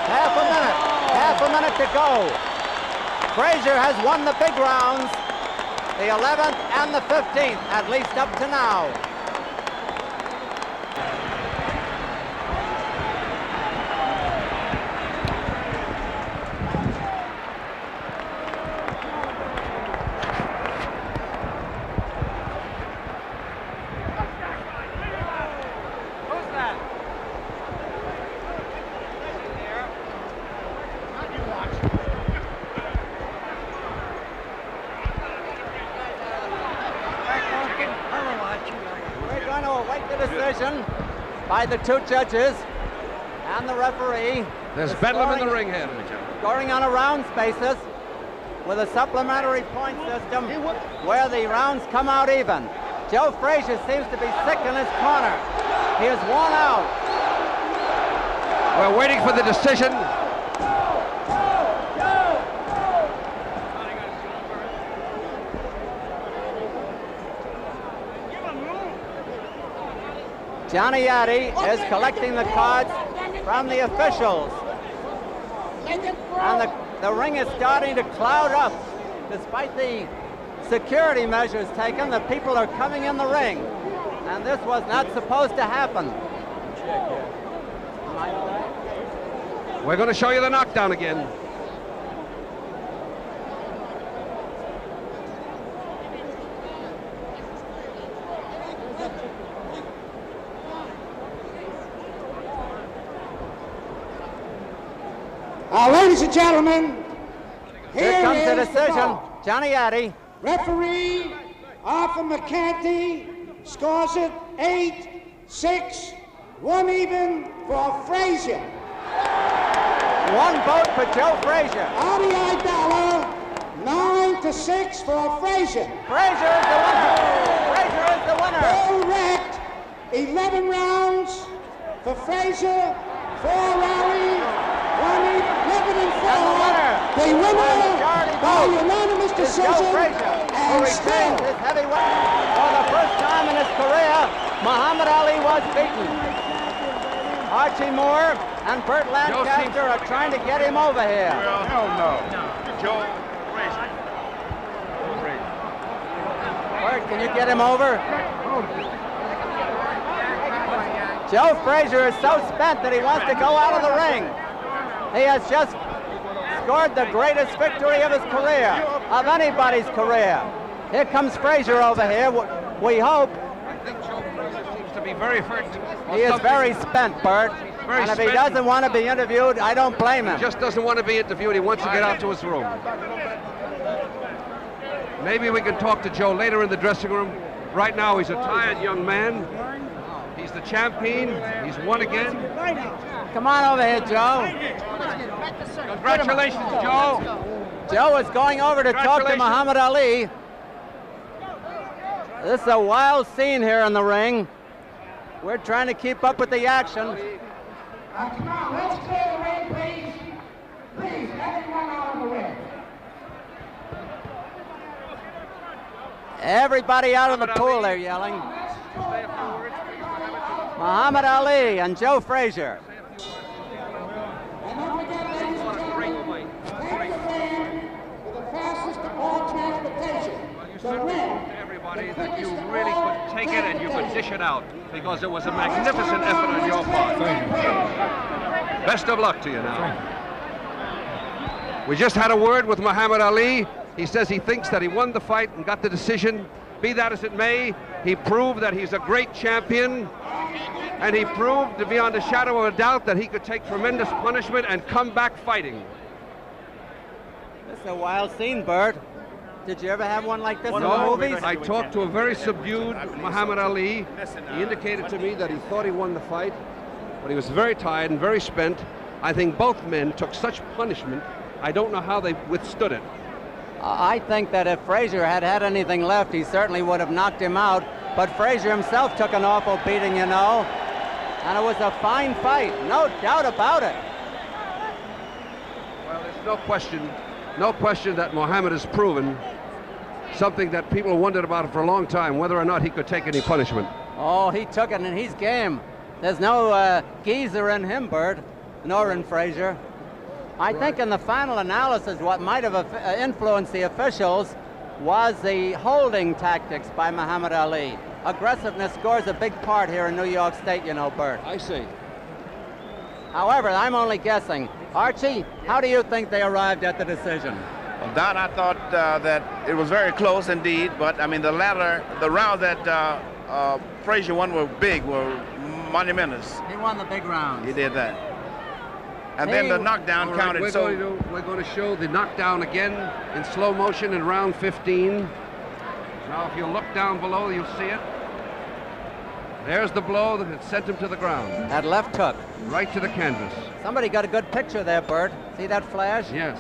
Half a minute to go. Frazier has won the big rounds, the 11th and the 15th, at least up to now. to await the decision by the two judges and the referee. There's bedlam in the ring here. Scoring on a rounds basis with a supplementary point system where the rounds come out even. Joe Frazier seems to be sick in his corner. He is worn out. We're waiting for the decision. Johnny Addy is collecting the cards from the officials. And the ring is starting to cloud up. Despite the security measures taken, the people are coming in the ring. And this was not supposed to happen. We're going to show you the knockdown again. Ladies and gentlemen, Here comes the is decision. ball. Johnny Addy. Referee Arthur McCarthy scores it 8-6, 1 even for Frazier. One vote for Joe Frazier. Artie Idala, 9-6 for Frazier. Frazier is the winner. Frazier is the winner. Bill wrecked, 11 rounds for Frazier, 4 Raleigh, 11 and 4. And the winner. The winner Majority by vote unanimous is decision. Joe Frazier, who And retains still, his heavyweight. For the first time in his career, Muhammad Ali was beaten. Archie Moore and Burt Lancaster are trying to get him over here. Well, hell no. Joe Frazier. Burt, can you get him over? Joe Frazier is so spent that he wants to go out of the ring. He has just scored the greatest victory of his career, of anybody's career. Here comes Frazier over here. We hope. I think Joe Frazier seems to be very hurt. He is very spent, Bert. Very And if he spent. doesn't want to be interviewed, I don't blame him. He just doesn't want to be interviewed. He wants to get out to his room. Maybe we can talk to Joe later in the dressing room. Right now, he's a tired young man. He's the champion. He's won again. Come on over here, Joe. Congratulations, Joe. Joe is going over to talk to Congratulations. Muhammad Ali. This is a wild scene here in the ring. We're trying to keep up with the action. come on, let's clear the ring, please. Please, everyone out of the ring. Everybody out of the pool, they're yelling. Muhammad Ali and Joe Frazier. And don't forget, ladies and gentlemen, take the ring with the fastest of all transportation. The ring. Everybody, that you really could take it and you could dish it out, because it was a magnificent effort on your part. Best of luck to you now. We just had a word with Muhammad Ali. He says he thinks that he won the fight and got the decision. Be that as it may, he proved that he's a great champion, and he proved to beyond a shadow of a doubt that he could take tremendous punishment and come back fighting. This is a wild scene, Bert. Did you ever have one like this in the No, movies? I talked to a very subdued Muhammad Ali. He indicated to me that he thought he won the fight, but he was very tired and very spent. I think both men took such punishment, I don't know how they withstood it. I think that if Frazier had had anything left, he certainly would have knocked him out. But Frazier himself took an awful beating, you know. And it was a fine fight, no doubt about it. Well, there's no question that Muhammad has proven something that people wondered about for a long time, whether or not he could take any punishment. Oh, he took it and he's game. There's no geezer in him, Bert, nor in Frazier. I think in the final analysis, what might have influenced the officials was the holding tactics by Muhammad Ali. Aggressiveness scores a big part here in New York State, you know, Bert. I see. However, I'm only guessing. Archie, how do you think they arrived at the decision? Well, Don, I thought that it was very close indeed, but I mean the rounds that Frazier won were big, were monumentous. He won the big rounds. He did that. And then the knockdown counted. We're going to show the knockdown again in slow motion in round 15. Now, if you look down below, you'll see it. There's the blow that sent him to the ground. That left hook. Right to the canvas. Somebody got a good picture there, Bert. See that flash? Yes.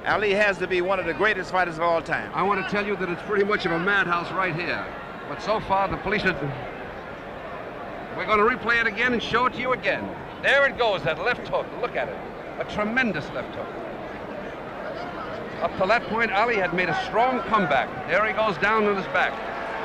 Ali has to be one of the greatest fighters of all time. I want to tell you that it's pretty much of a madhouse right here. But so far, the police are... We're going to replay it again and show it to you again. There it goes, that left hook. Look at it. A tremendous left hook. Up to that point, Ali had made a strong comeback. There he goes down on his back.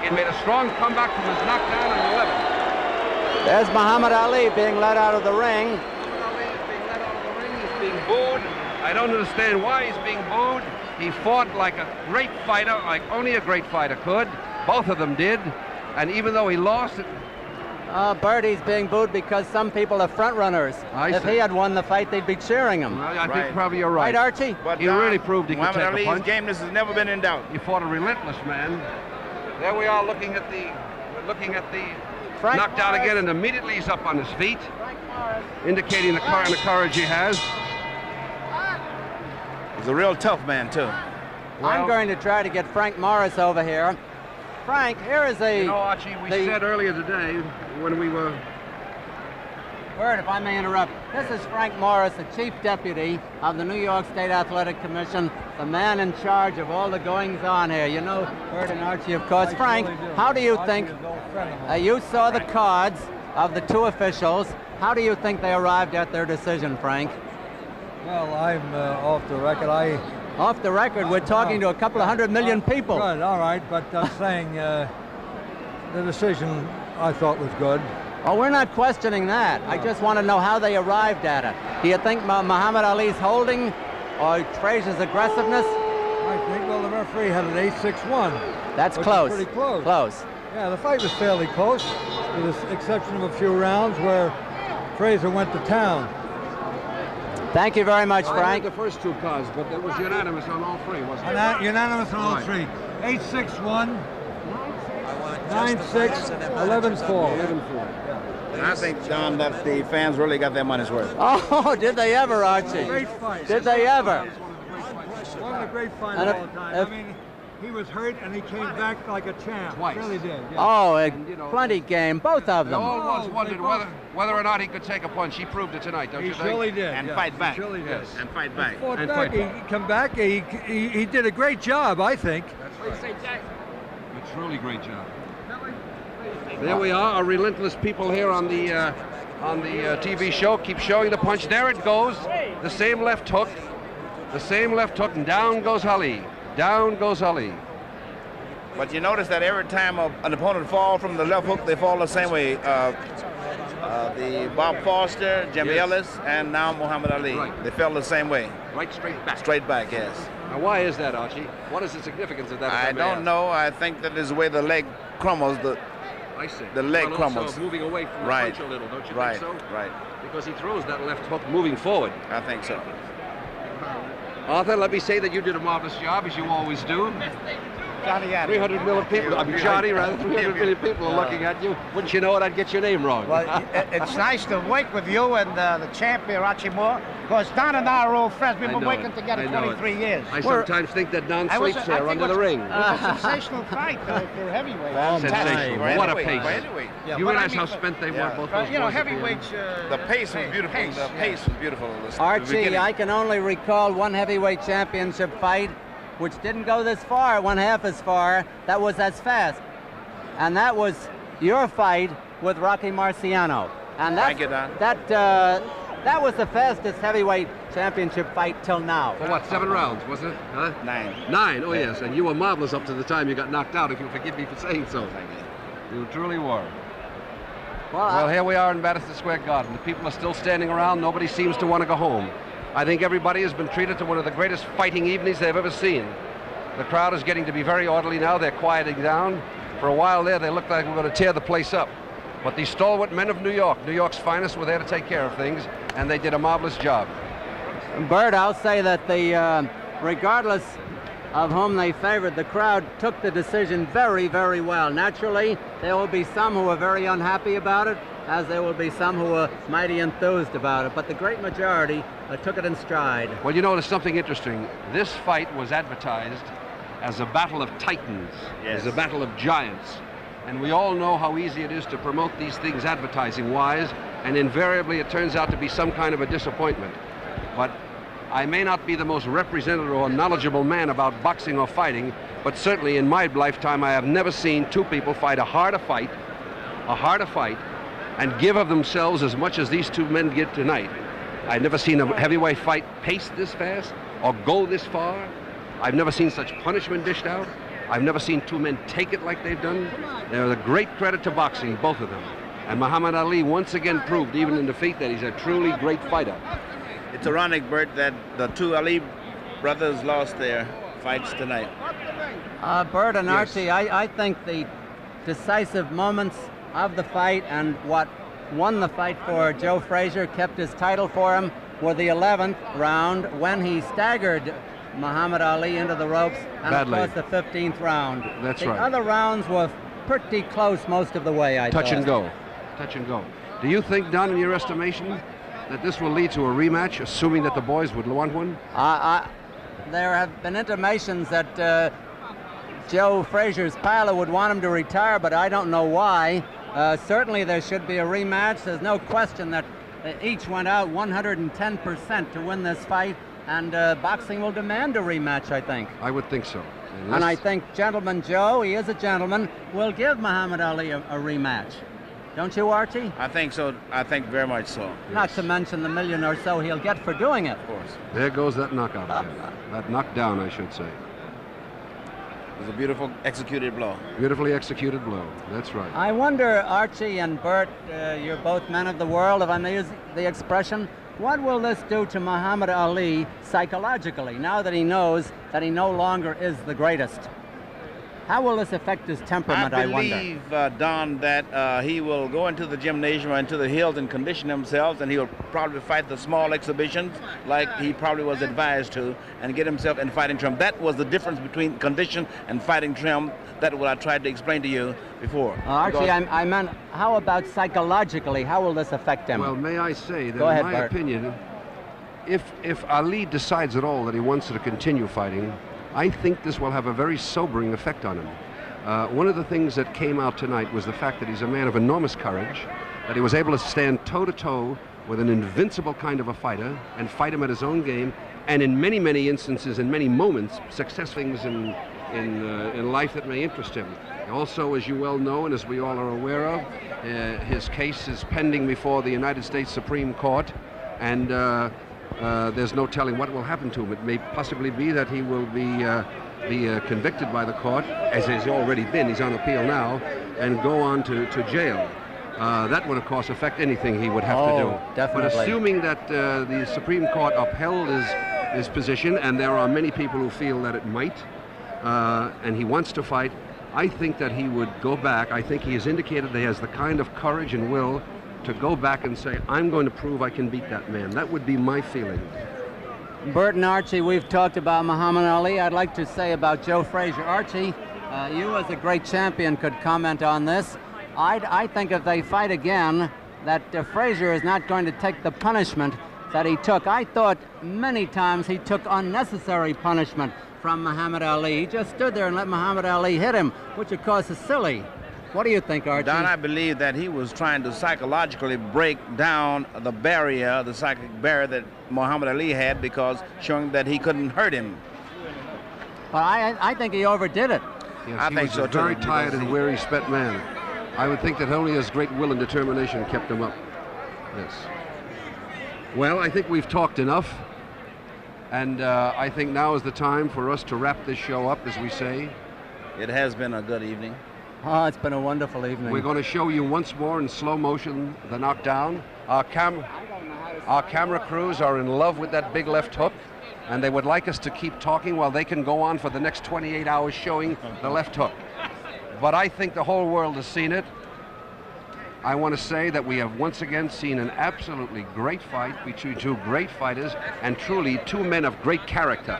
He had made a strong comeback from his knockdown in 11. There's Muhammad Ali being let out of the ring. Muhammad Ali is being let out of the ring. He's being booed. I don't understand why he's being booed. He fought like a great fighter, like only a great fighter could. Both of them did. And even though he lost it... Bert, he's being booed because some people are front runners. If he had won the fight, they'd be cheering him. Well, I think probably you're right. Right, Archie? But He really proved he could take Muhammad a punch. Ali's gameness has never been in doubt. He fought a relentless man. There we are looking at the Frank knockdown Morris. again, and immediately he's up on his feet, indicating the kind of courage he has. He's a real tough man, too. I'm going to try to get Frank Morris over here. Frank, here is a... You know, Archie, we said earlier today when we were... Bert, if I may interrupt, this is Frank Morris, the Chief Deputy of the New York State Athletic Commission, the man in charge of all the goings-on here. You know Bert and Archie, of course. Frank, how do you think... you saw the cards of the two officials. How do you think they arrived at their decision, Frank? Well, I'm off the record. Off the record, we're talking to a couple of 100 million people. Good, all right, but I'm saying the decision I thought was good. Oh, we're not questioning that. I just want to know how they arrived at it. Do you think Muhammad Ali's holding or Frazier's aggressiveness? I think, well, the referee had an 8-6-1. That's which close. is pretty close. Close. Yeah, the fight was fairly close, with the exception of a few rounds where Frazier went to town. Thank you very much, I Frank. heard the first two cards, but it was unanimous on all three, wasn't it? Unanimous on all three. 8-6-1, 9-6, 11-4. 11-4. I think, John, that the fans really got their money's worth. Oh, did they ever, Archie? Great fight. Did they ever? One of the great fights And of all time. I mean, he was hurt and he came back like a champ. Twice. Really did. Yeah. Oh, a plenty game, both of They them. all once wondered whether or not he could take a punch. He proved it tonight, don't He you think? surely did. And yeah, fight back. He surely did. And fight back. Fought And back. fight He come back. He did a great job, I think. That's right. A truly great job. There we are, our relentless people here on the TV show. Keep showing the punch. There it goes. The same left hook. The same left hook, and down goes Ali. Down goes Ali. But you notice that every time an opponent falls from the left hook, they fall the same way. The Bob Foster, Jimmy Ellis, and now Muhammad Ali. Right. They fell the same way. Right straight back. Straight back, yes. Now, why is that, Archie? What is the significance of that? I don't know. I think that is the way the leg crumbles. I see. The leg Well, crumbles. also moving away from the Right. punch a little, don't you Right. think so? Right. Because he throws that left hook moving forward. I think so. Arthur, let me say that you did a marvelous job, as you always do. 300 million people, I mean, Johnny, rather, 300 million people are looking at you. Wouldn't you know it, I'd get your name wrong. Well, it's nice to work with you and the champion, Archie Moore, because Don and I are old friends. We've I been know working it. together I know 23 it. years. I sometimes think that Don I was- sleeps I there think under the it was- ring. It was a sensational fight for heavyweight. Fantastic. Sensational. What a Heavyweight, pace. heavyweight. Yeah, You but I realize mean, how spent they were, both those You know, boys at the end? heavyweights. The pace was beautiful. The pace was beautiful. The Archie, beginning. I can only recall one heavyweight championship fight which didn't go this far, went half as far, that was as fast. And that was your fight with Rocky Marciano. And Thank you, Don. that was the fastest heavyweight championship fight till now. For what, 7 rounds, wasn't it? Huh? 9. 9, oh yes, and you were marvelous up to the time you got knocked out, if you'll forgive me for saying so. You truly were. Well, here we are in Madison Square Garden. The people are still standing around. Nobody seems to want to go home. I think everybody has been treated to one of the greatest fighting evenings they've ever seen. The crowd is getting to be very orderly now. They're quieting down. For a while there, they looked like we're going to tear the place up. But these stalwart men of New York's finest, were there to take care of things, and they did a marvelous job. Bert, I'll say that regardless of whom they favored, the crowd took the decision very, very well. Naturally, there will be some who are very unhappy about it, as there will be some who are mighty enthused about it. But the great majority took it in stride. Well, you know, there's something interesting. This fight was advertised as a battle of titans, Yes. as a battle of giants. And we all know how easy it is to promote these things advertising-wise, and invariably it turns out to be some kind of a disappointment. But I may not be the most representative or knowledgeable man about boxing or fighting, but certainly in my lifetime I have never seen two people fight a harder fight, and give of themselves as much as these two men did tonight. I've never seen a heavyweight fight paced this fast or go this far. I've never seen such punishment dished out. I've never seen two men take it like they've done. They're a great credit to boxing, both of them. And Muhammad Ali once again proved, even in defeat, that he's a truly great fighter. It's ironic, Bert, that the two Ali brothers lost their fights tonight. Bert and Archie, I think the decisive moments of the fight and what won the fight for Joe Frazier, kept his title for him, were the 11th round when he staggered Muhammad Ali into the ropes, and Badly. of course the 15th round. That's right. The other rounds were pretty close most of the way, I thought. Touch and go. Touch and go. Do you think, Don, in your estimation, that this will lead to a rematch, assuming that the boys would want one? There have been intimations that Joe Frazier's pilot would want him to retire, but I don't know why. Certainly there should be a rematch. There's no question that each went out 110% to win this fight, and boxing will demand a rematch, I think. I would think so. And I think Gentleman Joe, he is a gentleman, will give Muhammad Ali a rematch. Don't you, Archie? I think so. I think very much so. Not to mention the million or so he'll get for doing it. Of course. There goes that knockout again. That knockdown, I should say. It was a beautiful executed blow. Beautifully executed blow. That's right. I wonder, Archie and Bert, you're both men of the world, if I may use the expression, what will this do to Muhammad Ali psychologically, now that he knows that he no longer is the greatest? How will this affect his temperament, I wonder? I believe, Don, that he will go into the gymnasium or into the hills and condition himself, and he'll probably fight the small exhibitions like he probably was advised to, and get himself in fighting trim. That was the difference between condition and fighting trim. That's what I tried to explain to you before. Archie, I meant, how about psychologically? How will this affect him? Well, may I say that, Go ahead, in my Bert. opinion, if Ali decides at all that he wants to continue fighting, I think this will have a very sobering effect on him. One of the things that came out tonight was the fact that he's a man of enormous courage, that he was able to stand toe-to-toe with an invincible kind of a fighter and fight him at his own game, and in many, many instances, in many moments, success things in life that may interest him. Also, as you well know, and as we all are aware of, his case is pending before the United States Supreme Court, and there's no telling what will happen to him. It may possibly be that he will be convicted by the court, as he's already been. He's on appeal now, and go on to jail. That would, of course, affect anything he would have to do. Definitely. But assuming that the Supreme Court upheld his position, and there are many people who feel that it might, and he wants to fight, I think that he would go back. I think he has indicated that he has the kind of courage and will to go back and say, I'm going to prove I can beat that man. That would be my feeling. Bert and Archie, we've talked about Muhammad Ali. I'd like to say about Joe Frazier. Archie, you as a great champion could comment on this. I think if they fight again, that Frazier is not going to take the punishment that he took. I thought many times he took unnecessary punishment from Muhammad Ali. He just stood there and let Muhammad Ali hit him, which of course is silly. What do you think, Archie? Don, I believe that he was trying to psychologically break down the barrier, the psychic barrier that Muhammad Ali had, because showing that he couldn't hurt him. But I think he overdid it. Yes, I he think was so, a very too, tired because and weary spent man. I would think that only his great will and determination kept him up. Yes. Well, I think we've talked enough. And I think now is the time for us to wrap this show up, as we say. It has been a good evening. Oh, it's been a wonderful evening. We're going to show you once more in slow motion the knockdown. Our camera crews are in love with that big left hook, and they would like us to keep talking while they can go on for the next 28 hours showing the left hook. But I think the whole world has seen it. I want to say that we have once again seen an absolutely great fight between two great fighters, and truly two men of great character.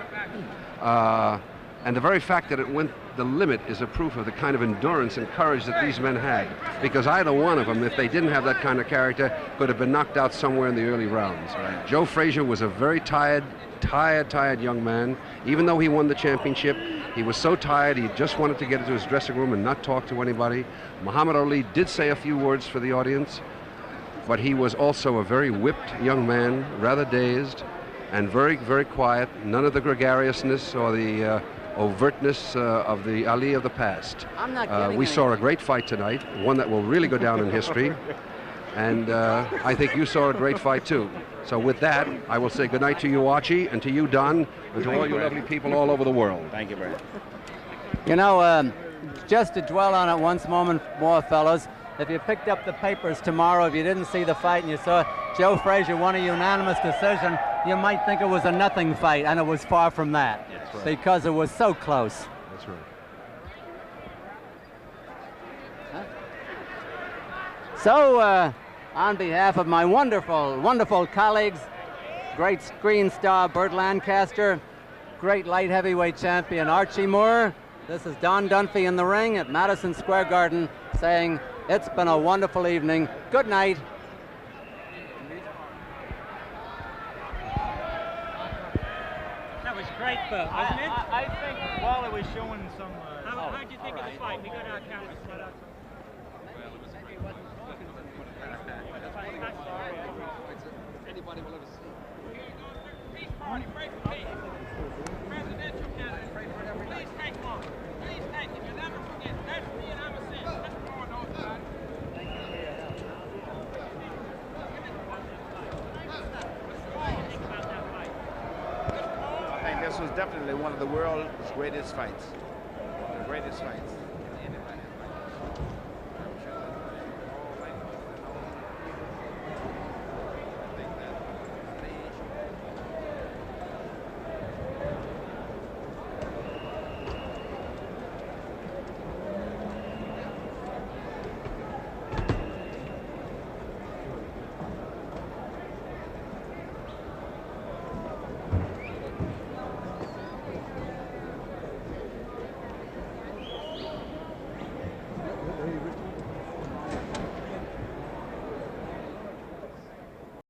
And the very fact that it went the limit is a proof of the kind of endurance and courage that these men had. Because either one of them, if they didn't have that kind of character, could have been knocked out somewhere in the early rounds. Right. Joe Frazier was a very tired young man. Even though he won the championship, He was so tired, he just wanted to get into his dressing room and not talk to anybody. Muhammad Ali did say a few words for the audience, but he was also a very whipped young man, rather dazed, and very, very quiet. None of the gregariousness or the overtness of the Ali of the past. I'm not getting We saw a great fight tonight, one that will really go down in history. And I think you saw a great fight too. So with that, I will say goodnight to you, Archie, and to you, Don, and to all you lovely people all over the world. Thank you, Brad. You know, just to dwell on it once moment more, fellows, if you picked up the papers tomorrow, if you didn't see the fight and you saw Joe Frazier won a unanimous decision, you might think it was a nothing fight, and it was far from that. That's right. Because it was so close. That's right. So, on behalf of my wonderful, wonderful colleagues, great screen star Burt Lancaster, great light heavyweight champion Archie Moore, this is Don Dunphy in the ring at Madison Square Garden saying it's been a wonderful evening. Good night. That was great, Bert, wasn't it? I think Wally was showing some... How'd you think of the fight? We got our cameras set up. Anybody will ever see. Peace party, pray for peace. Presidential candidate. Please take one. Please take it. You'll never forget. That's me and I'm a sin. That's going on side. I think this was definitely one of the world's greatest fights. The greatest fights.